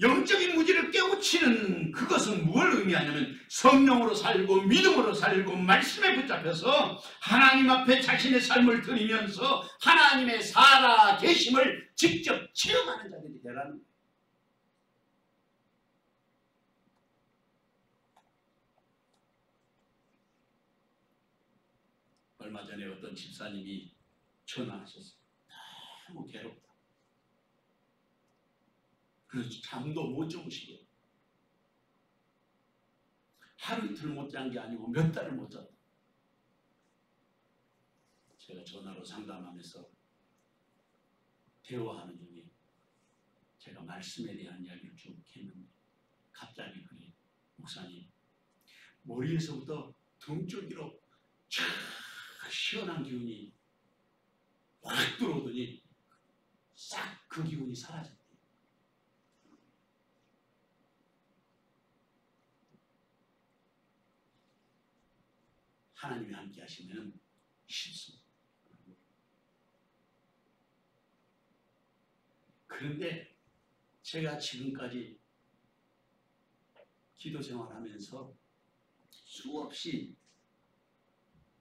영적인 무지를 깨우치는 그것은 뭘 의미하냐면 성령으로 살고 믿음으로 살고 말씀에 붙잡혀서 하나님 앞에 자신의 삶을 드리면서 하나님의 살아 계심을 직접 체험하는 자들이 되라는 거예요. 얼마 전에 어떤 집사님이 전화하셨어요. 너무 괴롭다. 그래서 잠도 못 주무시고 하루 이틀 못 잔 게 아니고 몇 달을 못 잤다. 제가 전화로 상담하면서 대화하는 중에 제가 말씀에 대한 이야기를 쭉 했는데 갑자기 그게 목사님 머리에서부터 등줄기로 쫙 시원한 기운이 확 들어오더니 싹 그 기운이 사라졌대요. 하나님이 함께 하시면 쉽습니다. 그런데 제가 지금까지 기도 생활하면서 수없이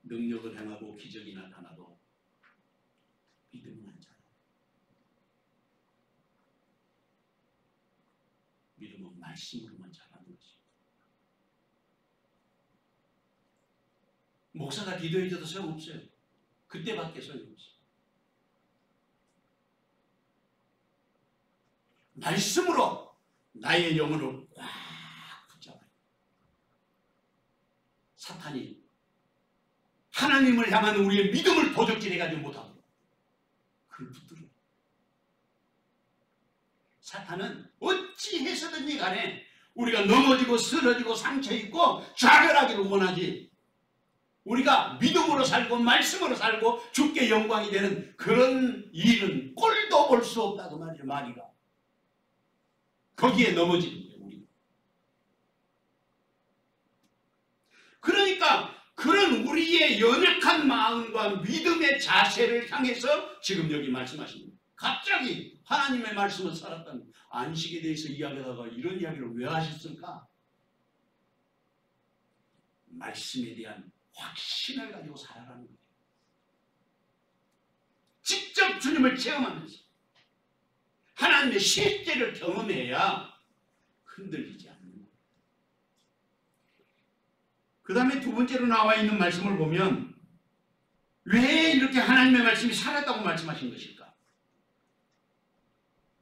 능력을 행하고 기적이 나타나도 믿음은 안 자라요. 믿음은 말씀으로만 자라는 것입니다. 목사가 기도해줘도 소용없어요. 그때밖에 소용없어요. 말씀으로 나의 영혼을 꽉 붙잡아요. 사탄이 하나님을 향한 우리의 믿음을 도적질해가지고 못하고 그걸 붙들어요. 사탄은 어찌해서든지 간에 우리가 넘어지고 쓰러지고 상처입고 좌절하기를 원하지, 우리가 믿음으로 살고 말씀으로 살고 주께 영광이 되는 그런 일은 꼴도 볼 수 없다고 말이에요. 마귀가 거기에 넘어지는 거예요. 우리. 그러니까 그런 우리의 연약한 마음과 믿음의 자세를 향해서 지금 여기 말씀하십니다. 갑자기 하나님의 말씀을 살았던 안식에 대해서 이야기하다가 이런 이야기를 왜 하셨을까? 말씀에 대한 확신을 가지고 살아가는 거예요. 직접 주님을 체험하면서 하나님의 실제를 경험해야 흔들리지 않는 거예요. 그 다음에 두 번째로 나와 있는 말씀을 보면 왜 이렇게 하나님의 말씀이 살았다고 말씀하신 것일까?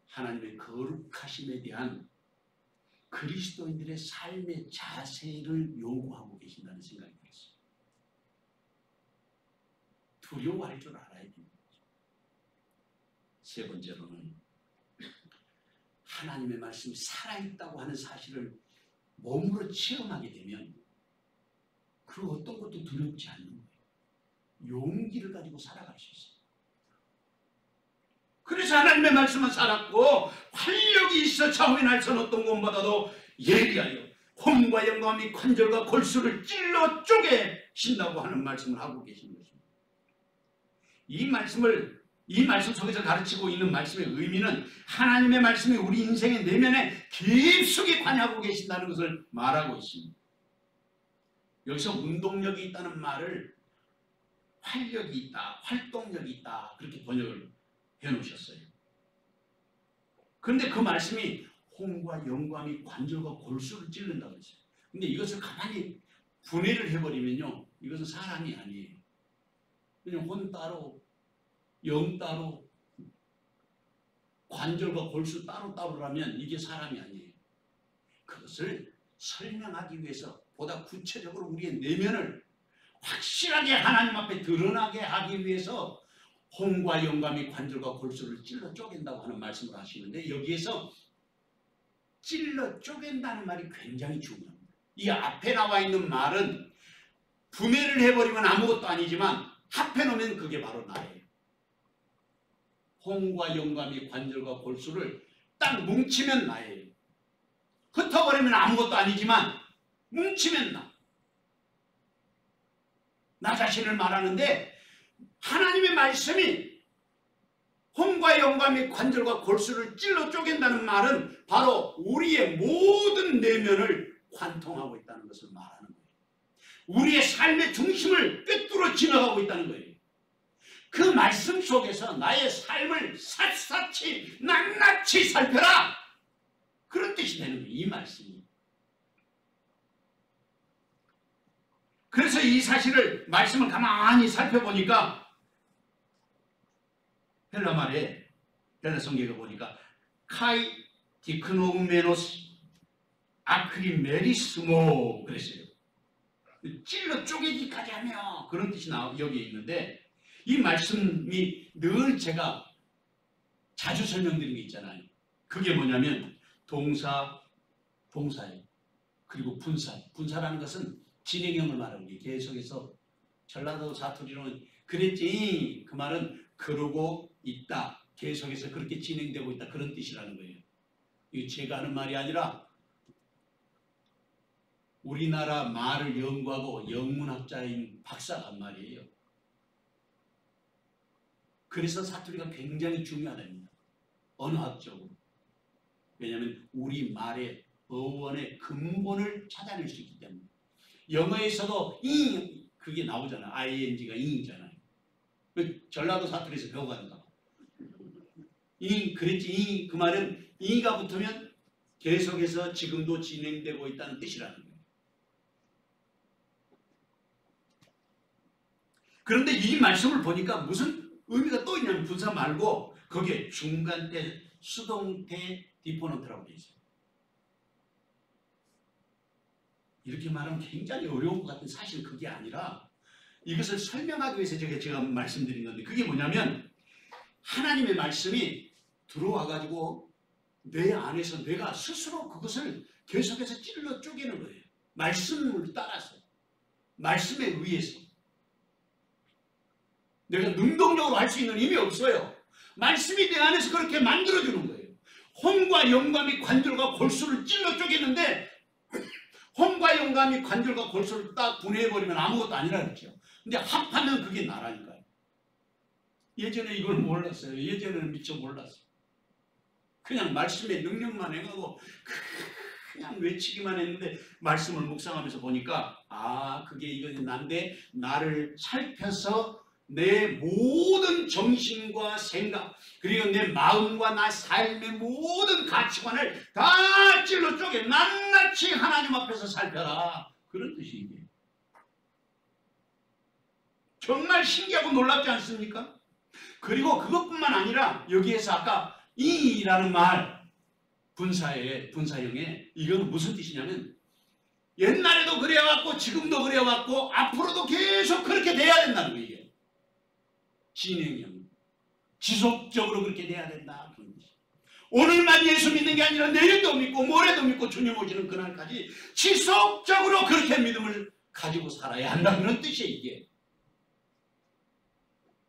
하나님의 거룩하심에 대한 그리스도인들의 삶의 자세를 요구하고 계신다는 생각이 들었어요. 두려워할 줄 알아야 됩니다. 세 번째로는 하나님의 말씀이 살아있다고 하는 사실을 몸으로 체험하게 되면 그 어떤 것도 두렵지 않는 거예요. 용기를 가지고 살아갈 수 있어요. 그래서 하나님의 말씀은 살았고 활력이 있어 좌우의 날선 어떤 것보다도 예리하여 혼과 영광이 관절과 골수를 찔러 쪼개신다고 하는 말씀을 하고 계신 것입니다. 이 말씀 속에서 가르치고 있는 말씀의 의미는 하나님의 말씀이 우리 인생의 내면에 깊숙이 관여하고 계신다는 것을 말하고 있습니다. 여기서 운동력이 있다는 말을 활력이 있다, 활동력이 있다 그렇게 번역을 해놓으셨어요. 그런데 그 말씀이 혼과 영광이 관절과 골수를 찔른다고 했어요. 근데 이것을 가만히 분해를 해버리면요, 이것은 사람이 아니에요. 그냥 혼 따로, 영 따로, 관절과 골수 따로라면 이게 사람이 아니에요. 그것을 설명하기 위해서 보다 구체적으로 우리의 내면을 확실하게 하나님 앞에 드러나게 하기 위해서 혼과 영감이 관절과 골수를 찔러 쪼갠다고 하는 말씀을 하시는데, 여기에서 찔러 쪼갠다는 말이 굉장히 중요합니다. 이 앞에 나와 있는 말은 분해를 해버리면 아무것도 아니지만 합해놓으면 그게 바로 나예요. 혼과 영감이 관절과 골수를 딱 뭉치면 나예요. 흩어버리면 아무것도 아니지만 뭉치면 나 자신을 말하는데, 하나님의 말씀이 혼과 영감이 관절과 골수를 찔러 쪼갠다는 말은 바로 우리의 모든 내면을 관통하고 있다는 것을 말하는 거예요. 우리의 삶의 중심을 꿰뚫어 지나가고 있다는 거예요. 그 말씀 속에서 나의 삶을 샅샅이 낱낱이 살펴라, 그런 뜻이 되는 거예요. 이 말씀이. 그래서 이 사실을 말씀을 가만히 살펴보니까 헬라 말에, 헬라 성경에 보니까 카이 디크노우메노스 아크리메리스모 그랬어요. 찔러 쪼개기까지 하며, 그런 뜻이 여기에 있는데, 이 말씀이 늘 제가 자주 설명드린 게 있잖아요. 그게 뭐냐면 동사, 동사예요. 그리고 분사. 분사라는 것은 진행형을 말하는 게 계속해서 전라도 사투리로는 그랬지 그 말은 그러고 있다. 계속해서 그렇게 진행되고 있다. 그런 뜻이라는 거예요. 이거 제가 하는 말이 아니라 우리나라 말을 연구하고 영문학자인 박사가 한 말이에요. 그래서 사투리가 굉장히 중요하답니다. 언어학적으로. 왜냐하면 우리 말의 어원의 근본을 찾아낼 수 있기 때문에. 영어에서도 이 그게 나오잖아. ing가 ing잖아요. 전라도 사투리에서 배워간다. 이 그랬지 이 그 말은 이가 붙으면 계속해서 지금도 진행되고 있다는 뜻이라는 거예요. 그런데 이 말씀을 보니까 무슨 의미가 또 있냐면 분사 말고 거기에 중간때 수동태 디포넌트라고 되어 있어요. 이렇게 말하면 굉장히 어려운 것 같은 사실 그게 아니라 이것을 설명하기 위해서 제가 말씀드린 건데 그게 뭐냐면 하나님의 말씀이 들어와가지고 내 안에서 내가 스스로 그것을 계속해서 찔러 쪼개는 거예요. 말씀을 따라서 말씀에 의해서 내가 능동적으로 할 수 있는 힘이 없어요. 말씀이 내 안에서 그렇게 만들어주는 거예요. 혼과 영감이 관절과 골수를 찔러 쪼개는데 혼과 영감이 관절과 골수를 딱 분해해버리면 아무것도 아니라 그랬죠. 근데 합하면 그게 나라니까요. 예전에 이걸 몰랐어요. 예전에는 미처 몰랐어요. 그냥 말씀의 능력만 해가고 그냥 외치기만 했는데 말씀을 묵상하면서 보니까 아 그게 이건 난데 나를 살펴서 내 모든 정신과 생각 그리고 내 마음과 나 삶의 모든 가치관을 다 찔러 쪼개 낱낱이 하나님 앞에서 살펴라. 그런 뜻이 이게. 정말 신기하고 놀랍지 않습니까? 그리고 그것뿐만 아니라 여기에서 아까 이라는 말 분사형에 이건 무슨 뜻이냐면 옛날에도 그래왔고 지금도 그래왔고 앞으로도 계속 그렇게 돼야 된다는 거예요. 이게. 진행형. 지속적으로 그렇게 돼야 된다. 그런 뜻이에요. 오늘만 예수 믿는 게 아니라 내일도 믿고 모레도 믿고 주님 오시는 그날까지 지속적으로 그렇게 믿음을 가지고 살아야 한다. 그런 뜻이에요. 이게.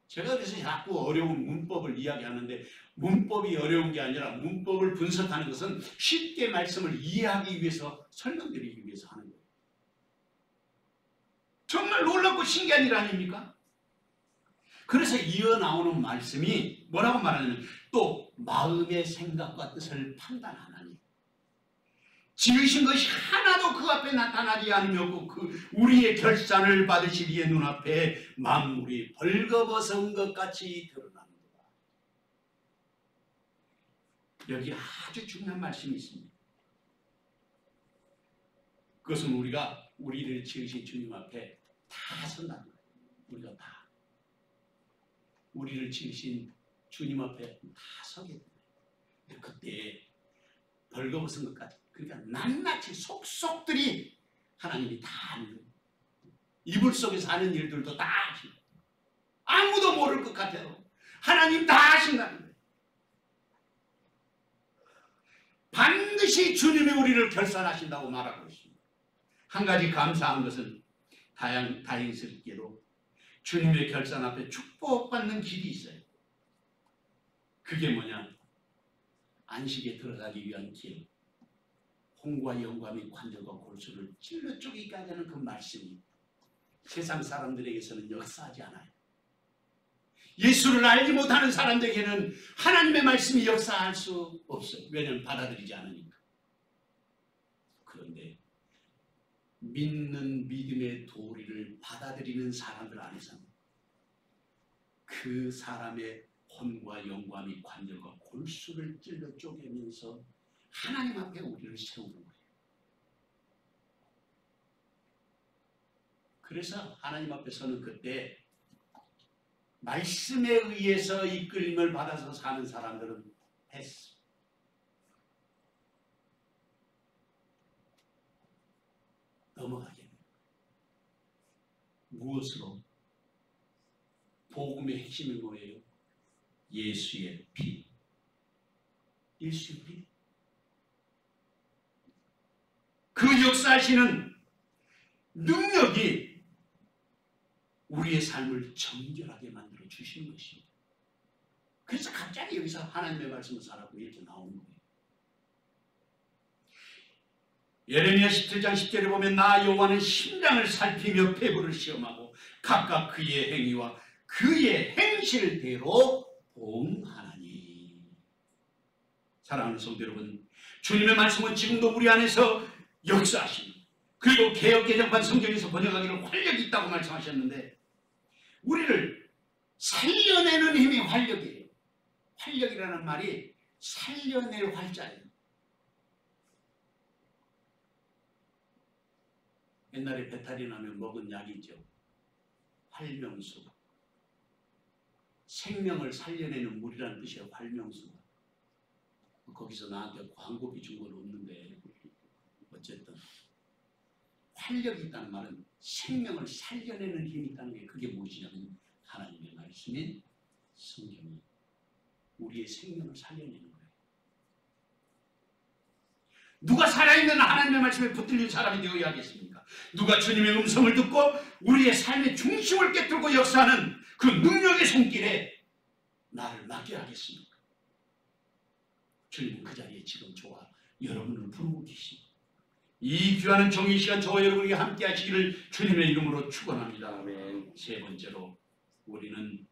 제가 그래서 자꾸 어려운 문법을 이야기하는데 문법이 어려운 게 아니라 문법을 분석하는 것은 쉽게 말씀을 이해하기 위해서 설명드리기 위해서 하는 거예요. 정말 놀랍고 신기한 일 아닙니까? 그래서 이어 나오는 말씀이 뭐라고 말하냐면 또 마음의 생각과 뜻을 판단하나니 지으신 것이 하나도 그 앞에 나타나지 않으며 그 우리의 결산을 받으실 이의 눈앞에 만물이 벌거벗은 것 같이 드러납니다. 여기 아주 중요한 말씀이 있습니다. 그것은 우리가 우리를 지으신 주님 앞에 다 선다는 거예요. 우리가 다. 우리를 지으신 주님 앞에 다 서게 됩니다. 그때 벌거벗은 것 같이 그러니까 낱낱이 속속들이 하나님이 다 하는 거예요. 이불 속에서 하는 일들도 다 하시고 아무도 모를 것 같아도 하나님 다 하신다는 거예요. 반드시 주님이 우리를 결산하신다고 말하고 있습니다. 한 가지 감사한 것은 다행스럽게도 주님의 결산 앞에 축복받는 길이 있어요. 그게 뭐냐? 안식에 들어가기 위한 길. 혼과 영감이 관절과 골수를 찔러 쪼개기까지 하는 그 말씀이 세상 사람들에게서는 역사하지 않아요. 예수를 알지 못하는 사람들에게는 하나님의 말씀이 역사할 수 없어요. 왜냐하면 받아들이지 않으니까. 그런데 믿는 믿음의 도리를 받아들이는 사람들 안에서는 그 사람의 혼과 영감이 관절과 골수를 찔러 쪼개면서 하나님 앞에 우리를 세우는 거예요. 그래서 하나님 앞에 서는 그때 말씀에 의해서 이끌림을 받아서 사는 사람들은 됐어. 넘어가게 됩니다. 무엇으로? 복음의 핵심이 뭐예요? 예수의 피. 예수의 피. 그 역사하시는 능력이 우리의 삶을 정결하게 만들어 주신 것입니다. 그래서 갑자기 여기서 하나님의 말씀을 살았고 이렇게 나오는 거예요. 예레미야 17장 10절에 보면 나 여호와는 심장을 살피며 폐부를 시험하고 각각 그의 행위와 그의 행실대로 봉하나니. 사랑하는 성도 여러분, 주님의 말씀은 지금도 우리 안에서 역사하십니다. 그리고 개역개정판 성경에서 번역하기로 활력이 있다고 말씀하셨는데 우리를 살려내는 힘이 활력이에요. 활력이라는 말이 살려낼 활자예요. 옛날에 배탈이 나면 먹은 약이 있죠. 활명수. 생명을 살려내는 물이라는 뜻이에요. 활명수가. 거기서 나한테 광고비 준 건 없는데 어쨌든 활력이 있다는 말은 생명을 살려내는 힘이 있다는 게 그게 무엇이냐면 하나님의 말씀인 성경이 우리의 생명을 살려내는 거예요. 누가 살아있는 하나님의 말씀에 붙들린 사람이 되어야 하겠습니까? 누가 주님의 음성을 듣고 우리의 삶의 중심을 깨뜨리고 역사하는 그 능력의 손길에 나를 맡겨야 하겠습니까? 주님은 그 자리에 지금 저와 여러분을 부르고 계십니다. 이 귀한 정의 시간 저와 여러분이 함께 하시기를 주님의 이름으로 축원합니다. 아멘. 세 번째로 우리는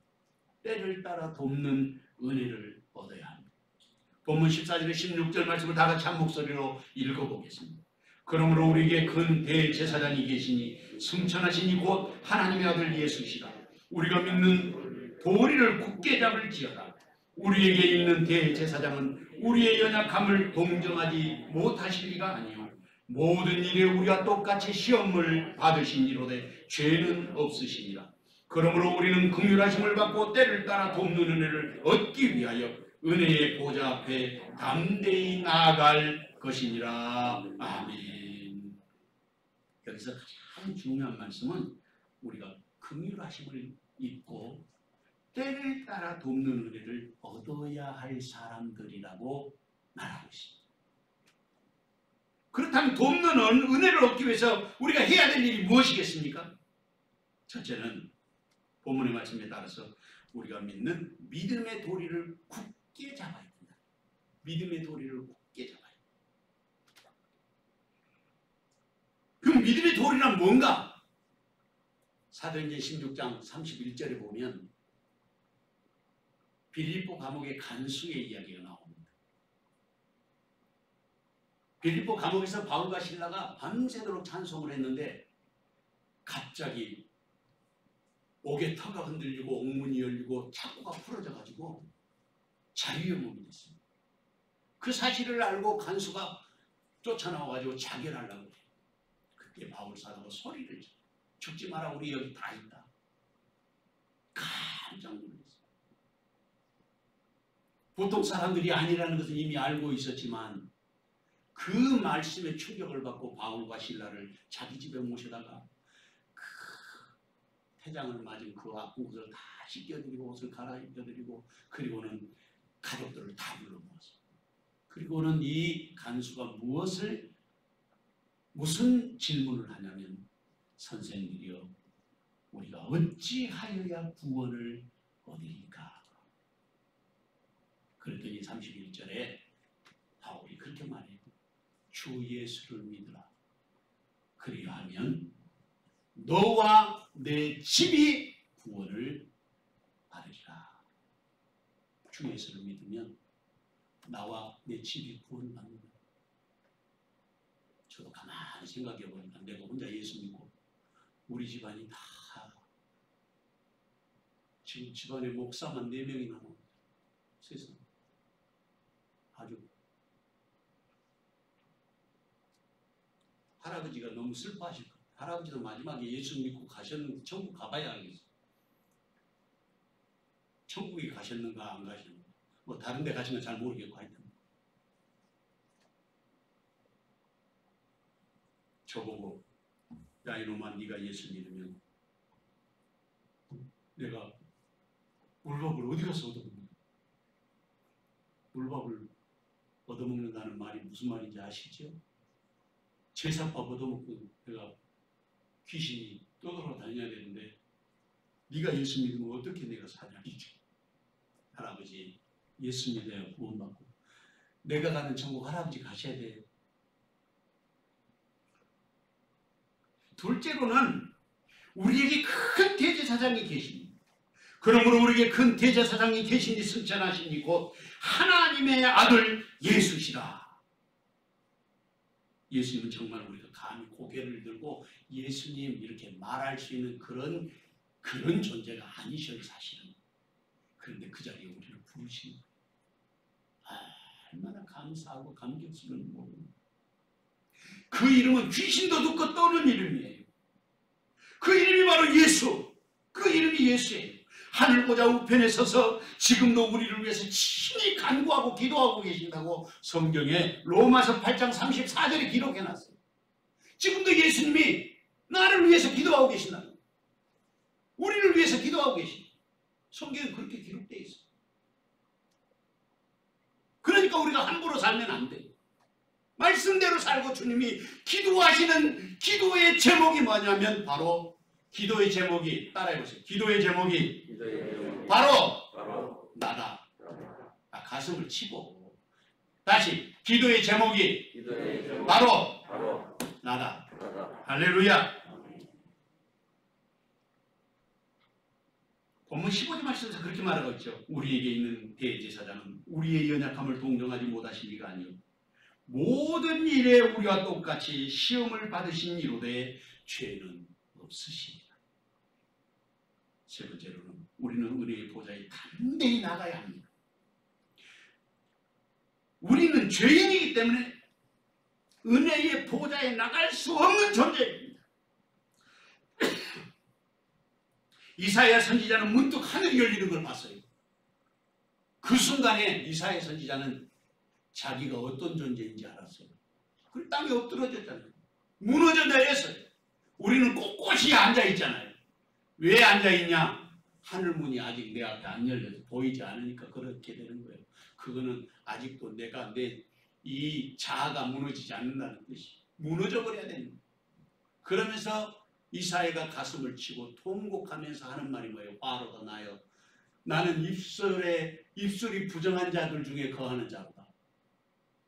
때를 따라 돕는 은혜를 얻어야 합니다. 본문 14절에 16절 말씀을 다 같이 한 목소리로 읽어보겠습니다. 그러므로 우리에게 큰 대제사장이 계시니 승천하시니 곧 하나님의 아들 예수시라. 우리가 믿는 도리를 굳게 잡을지어다. 우리에게 있는 대제사장은 우리의 연약함을 동정하지 못하실 리가 아니요 모든 일에 우리가 똑같이 시험을 받으시니로되 죄는 없으시니라. 그러므로 우리는 긍휼하심을 받고 때를 따라 돕는 은혜를 얻기 위하여 은혜의 보좌 앞에 담대히 나아갈 것이니라. 아멘. 여기서 가장 중요한 말씀은 우리가 긍휼하심을 입고 때를 따라 돕는 은혜를 얻어야 할 사람들이라고 말하고 있습니다. 그렇다면 돕는 은혜를 얻기 위해서 우리가 해야 될 일이 무엇이겠습니까? 첫째는 본문의 말씀에 따라서 우리가 믿는 믿음의 도리를 굳게 잡아야 된다. 믿음의 도리를 굳게 잡아야 된다. 그럼 믿음의 도리란 뭔가? 사도행전 16장 31절에 보면 빌립보 감옥의 간수의 이야기가 나옵니다. 빌립보 감옥에서 바울과 실라가 밤새도록 찬송을 했는데 갑자기 옥의 터가 흔들리고 옥문이 열리고 창고가 풀어져 가지고 자유영웅이 됐습니다. 그 사실을 알고 간수가 쫓아나와 가지고 자결하려고 해요. 그때 바울 사도가 소리를 쳐. 죽지 마라, 우리 여기 다 있다. 깜짝 놀랐어요. 보통 사람들이 아니라는 것은 이미 알고 있었지만 그 말씀에 충격을 받고 바울과 실라를 자기 집에 모셔다가 그 태장을 맞은 그 아픈 것을 다 씻겨드리고 옷을 갈아입혀드리고 그리고는 가족들을 다 불러 모았어요. 그리고는 이 간수가 무슨 질문을 하냐면 선생님이여 우리가 어찌하여야 구원을 얻으리까? 그랬더니 31절에 바울이 그렇게 말해요. 주 예수를 믿으라. 그리하면 너와 내 집이 구원을 받으리라. 주 예수를 믿으면 나와 내 집이 구원받는다. 저도 가만히 생각해 보니까 내가 혼자 예수 믿고 우리 집안이 다 지금 집안에 목사만 4명이 남아. 세상 아주 할아버지가 너무 슬퍼하실 거예요. 할아버지도 마지막에 예수 믿고 가셨는데 천국 가봐야 알겠어요. 천국에 가셨는가 안 가셨는가. 뭐 다른 데 가신 건 잘 모르겠고 하여튼 저보고 야 이놈아 네가 예수 믿으면 내가 물밥을 어디 가서 얻어먹는? 물밥을 얻어먹는다는 말이 무슨 말인지 아시죠? 제사밥 얻어먹고 내가 귀신이 떠돌아다녀야 되는데 네가 예수 믿으면 어떻게 내가 사냐이죠. 할아버지 예수 믿어야 구원받고 내가 가는 천국 할아버지 가셔야 돼요. 둘째로는 우리에게 큰 대제사장이 계십니다. 그러므로 우리에게 큰 대제사장이 계시니 승천하시니 곧 하나님의 아들 예수시라. 예수님은 정말 우리가 감히 고개를 들고 예수님 이렇게 말할 수 있는 그런 존재가 아니셔요 사실은. 그런데 그 자리에 우리를 부르신 거예요. 얼마나 감사하고 감격스러운 모릅니다. 그 이름은 귀신도 듣고 떠는 이름이에요. 그 이름이 바로 예수. 그 이름이 예수예요. 하늘 보좌 우편에 서서 지금도 우리를 위해서 친히 간구하고 기도하고 계신다고 성경에 로마서 8장 34절에 기록해놨어요. 지금도 예수님이 나를 위해서 기도하고 계신다. 우리를 위해서 기도하고 계신다. 성경에 그렇게 기록되어 있어요. 그러니까 우리가 함부로 살면 안 돼요. 말씀대로 살고 주님이 기도하시는 기도의 제목이 뭐냐면 바로 기도의 제목이 따라해보세요. 기도의 제목이 바로 나다. 가슴을 치고 다시 기도의 제목이 바로 나다. 할렐루야. 본문 15절 말씀에서 그렇게 말하고 있죠. 우리에게 있는 대제사장은 우리의 연약함을 동정하지 못하신 이가 아니요 모든 일에 우리와 똑같이 시험을 받으신 이로되 죄는 없으시니라. 세 번째로는 우리는 은혜의 보좌에 담대히 나가야 합니다. 우리는 죄인이기 때문에 은혜의 보좌에 나갈 수 없는 존재입니다. 이사야 선지자는 문득 하늘이 열리는 걸 봤어요. 그 순간에 이사야 선지자는 자기가 어떤 존재인지 알았어요. 그 땅에 엎드러졌잖아요. 무너져 내렸어요. 우리는 꼿꼿이 앉아있잖아요. 왜 앉아있냐? 하늘문이 아직 내 앞에 안 열려서 보이지 않으니까 그렇게 되는 거예요. 그거는 아직도 내가 내 이 자아가 무너지지 않는다는 뜻이 무너져 버려야 되는 거예요. 그러면서 이사야가 가슴을 치고 통곡하면서 하는 말이 뭐예요? 화로가 나요. 나는 입술이 부정한 자들 중에 거하는 자로다.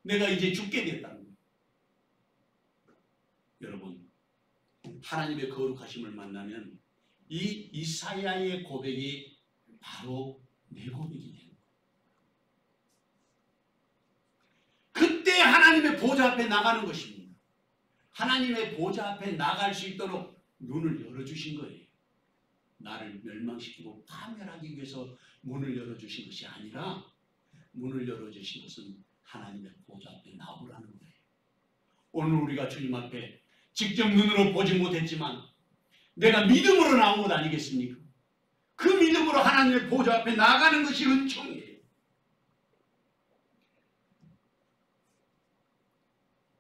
내가 이제 죽게 됐다는 거예요. 여러분, 하나님의 거룩하심을 만나면 이 이사야의 고백이 바로 내 고백이 되는 거예요. 그때 하나님의 보좌 앞에 나가는 것입니다. 하나님의 보좌 앞에 나갈 수 있도록 눈을 열어주신 거예요. 나를 멸망시키고 파멸하기 위해서 문을 열어주신 것이 아니라 문을 열어주신 것은 하나님의 보좌 앞에 나오라는 거예요. 오늘 우리가 주님 앞에 직접 눈으로 보지 못했지만 내가 믿음으로 나온 것 아니겠습니까? 그 믿음으로 하나님의 보좌 앞에 나가는 것이 은총이에요.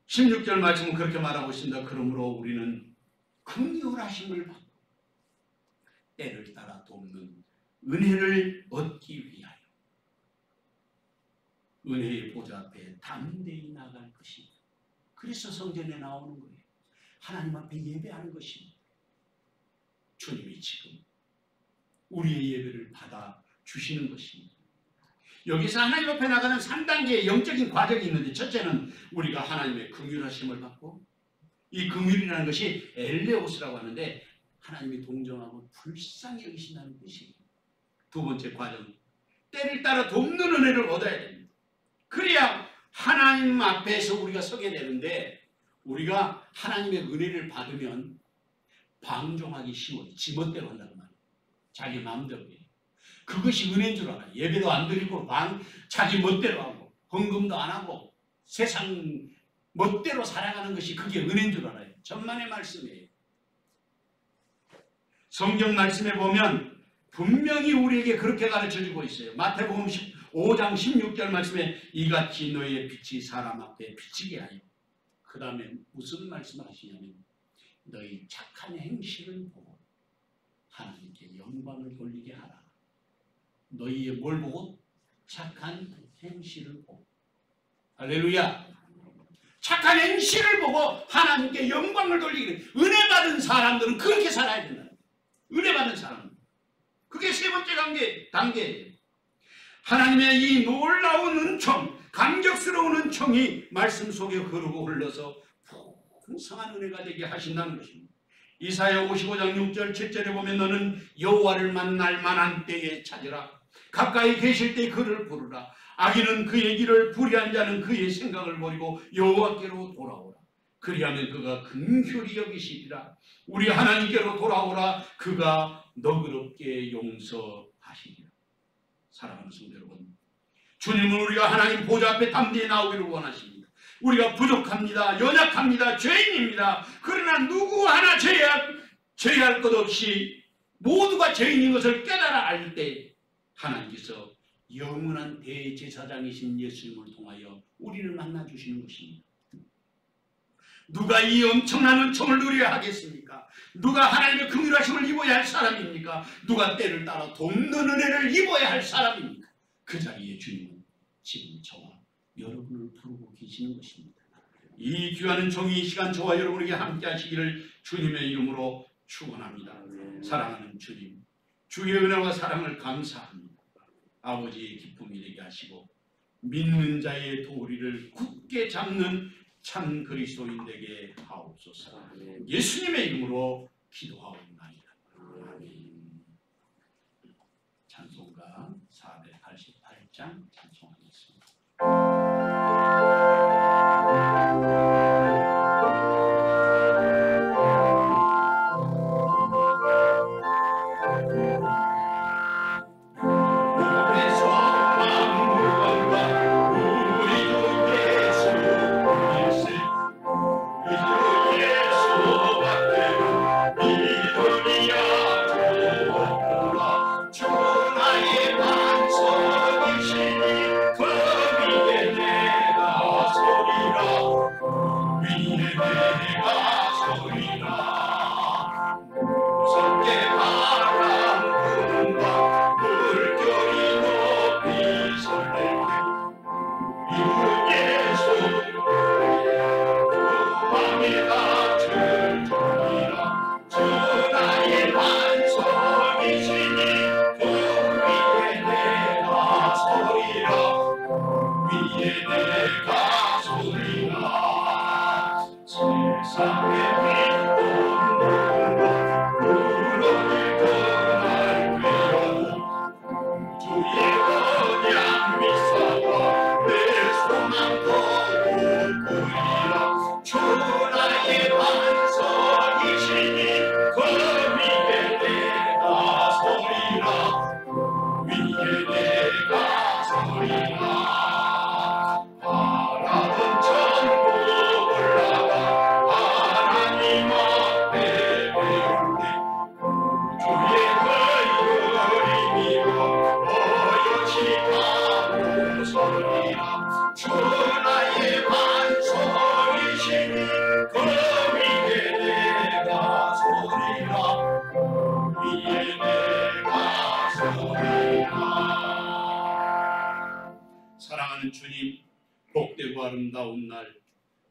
16절 말씀은 그렇게 말하고 있습니다. 그러므로 우리는 긍휼하심을 받고 때를 따라 돕는 은혜를 얻기 위하여 은혜의 보좌 앞에 담대히 나갈 것입니다. 그래서 성전에 나오는 거예요. 하나님 앞에 예배하는 것입니다. 주님이 지금 우리의 예배를 받아 주시는 것입니다. 여기서 하나님 앞에 나가는 3단계의 영적인 과정이 있는데 첫째는 우리가 하나님의 긍휼하심을 받고 이 긍휼이라는 것이 엘레오스라고 하는데 하나님이 동정하고 불쌍히 여기신다는 뜻이에요. 두 번째 과정, 때를 따라 돕는 은혜를 얻어야 됩니다. 그래야 하나님 앞에서 우리가 서게 되는데 우리가 하나님의 은혜를 받으면 방종하기 쉬워요. 지멋대로 한다고 말이에요. 자기 마음대로 해요. 그것이 은혜인 줄 알아요. 예배도 안 드리고 자기 멋대로 하고 헌금도 안 하고 세상 멋대로 살아가는 것이 그게 은혜인 줄 알아요. 전만의 말씀이에요. 성경 말씀에 보면 분명히 우리에게 그렇게 가르쳐주고 있어요. 마태복음 5장 16절 말씀에 이같이 너희의 빛이 사람 앞에 비치게 하여 그 다음에 무슨 말씀을 하시냐면 너희 착한 행실을 보고 하나님께 영광을 돌리게 하라. 너희의 뭘 보고? 착한 행실을 보고. 할렐루야. 착한 행실을 보고 하나님께 영광을 돌리기를. 은혜 받은 사람들은 그렇게 살아야 된다. 은혜 받은 사람은. 그게 세 번째 단계예요. 하나님의 이 놀라운 은총, 감격스러운 은총이 말씀 속에 흐르고 흘러서 풍성한 은혜가 되게 하신다는 것입니다. 이사야 55장 6절 7절에 보면 너는 여호와를 만날 만한 때에 찾으라. 가까이 계실 때 그를 부르라. 악인은 그의 길을 불의한 자는 그의 생각을 버리고 여호와께로 돌아오라. 그리하면 그가 긍휼히 여기시리라. 우리 하나님께로 돌아오라. 그가 너그럽게 용서하시리라. 사랑하는 성도 여러분, 주님은 우리가 하나님 보좌 앞에 담대히 나오기를 원하십니다. 우리가 부족합니다. 연약합니다. 죄인입니다. 그러나 누구 하나 죄할 것 없이 모두가 죄인인 것을 깨달아 알 때 하나님께서 영원한 대제사장이신 예수님을 통하여 우리를 만나주시는 것입니다. 누가 이 엄청난 은총을 누려야 하겠습니까? 누가 하나님의 긍휼하심을 입어야 할 사람입니까? 누가 때를 따라 돕는 은혜를 입어야 할 사람입니까? 그 자리에 주님은 지금 저와 여러분을 부르고 계시는 것입니다. 이 귀한 은총이 이 시간 저와 여러분에게 함께 하시기를 주님의 이름으로 축원합니다. 사랑하는 주님, 주의 은혜와 사랑을 감사합니다. 아버지의 기쁨이 되게 하시고 믿는 자의 도리를 굳게 잡는 참 그리스도인 되게 하옵소서. 예수님의 이름으로 기도하옵나이다. 아멘. 찬송가 488장 찬송하겠습니다. 사랑하는 주님, 복되고 아름다운 날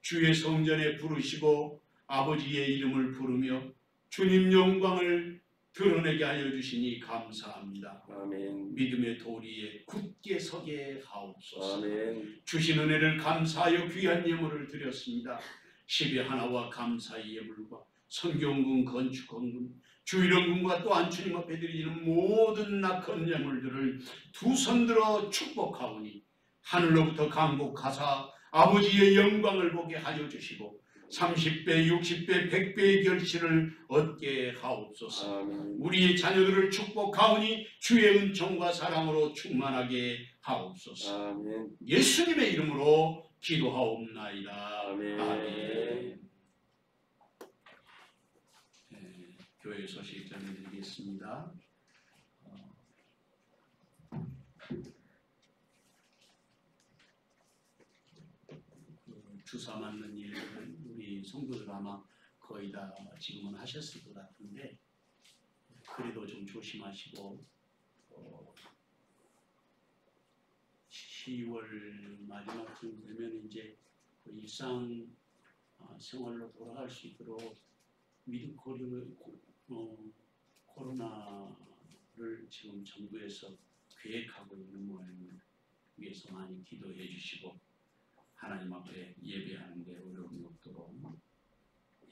주의 성전에 부르시고 아버지의 이름을 부르며 주님 영광을 드러내게 하여 주시니 감사합니다. 아멘. 믿음의 도리에 굳게 서게 하옵소서. 아멘. 주신 은혜를 감사하여 귀한 예물을 드렸습니다. 10의 하나와 감사의 예물과 성경금, 건축헌금, 주일원금과 또한 주님 앞에 드리는 모든 낙헌 예물들을 두 손 들어 축복하오니 하늘로부터 강복하사 아버지의 영광을 보게 하여 주시고 30배, 60배, 100배의 결실을 얻게 하옵소서. 아멘. 우리의 자녀들을 축복하오니 주의 은총과 사랑으로 충만하게 하옵소서. 아멘. 예수님의 이름으로 기도하옵나이다. 아멘. 아멘. 교회 소식 전해드리겠습니다. 주사 맞는 일을 우리 성도들 아마 거의 다 지금은 하셨을 것 같은데 그래도 좀 조심하시고 10월 마지막쯤 되면 이제 그 일상 생활로 돌아갈 수 있도록 위드 코로나를 지금 정부에서 계획하고 있는 모양을 위해서 많이 기도해 주시고 하나님 앞에 예배하는 데 어려움이 없도록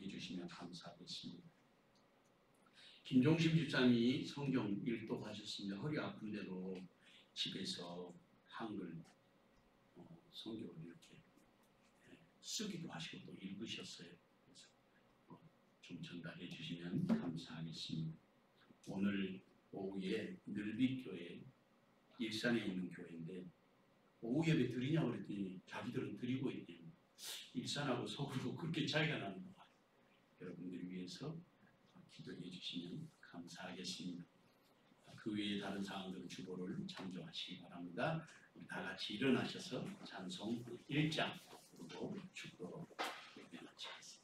해주시면 감사하겠습니다. 김종심 집사님이 성경 일독하셨습니다. 허리 아픈데도 집에서 한글 성경을 이렇게 쓰기도 하시고 또 읽으셨어요. 그래서 좀 전달해 주시면 감사하겠습니다. 오늘 오후에 늘빛교회 일산에 있는 교회인데 오후 예배 드리냐고 그랬더니 자기들은 드리고 있대요. 일산하고 서구로 그렇게 차이가 나는 것 같아요. 여러분들 위해서 기도해 주시면 감사하겠습니다. 그 외에 다른 사항들은 주보를 참조하시기 바랍니다. 우리 다 같이 일어나셔서 찬송 1장 부르고 축도로 예배 마치겠습니다.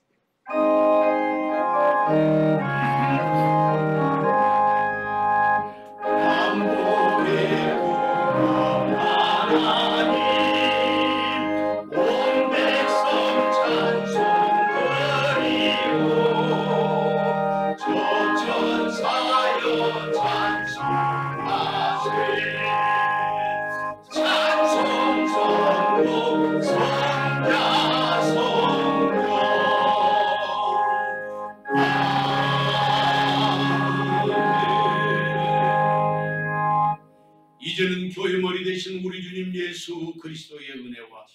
이제는 교회 머리 되신 우리 주님 예수 그리스도의 은혜와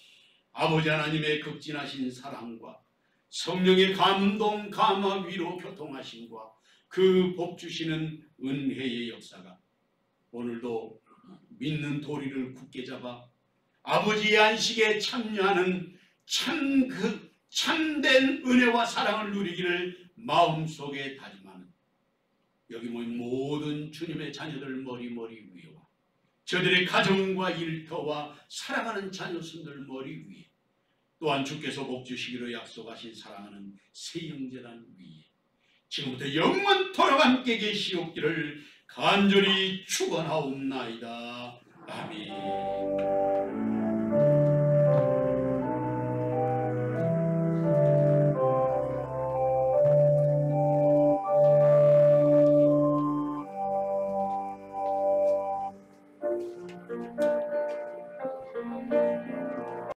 아버지 하나님의 극진하신 사랑과 성령의 감동, 감화, 위로, 교통하심과 그 복 주시는 은혜의 역사가 오늘도 믿는 도리를 굳게 잡아 아버지의 안식에 참여하는 참된 은혜와 사랑을 누리기를 마음속에 다짐하는 여기 모인 모든 주님의 자녀들 머리 위와 저들의 가정과 일터와 사랑하는 자녀순들 머리 위에 또한 주께서 복 주시기로 약속하신 사랑하는 새 영재단 위에 지금부터 영원토록 함께 계시옵기를 간절히 축원하옵나이다. 아멘.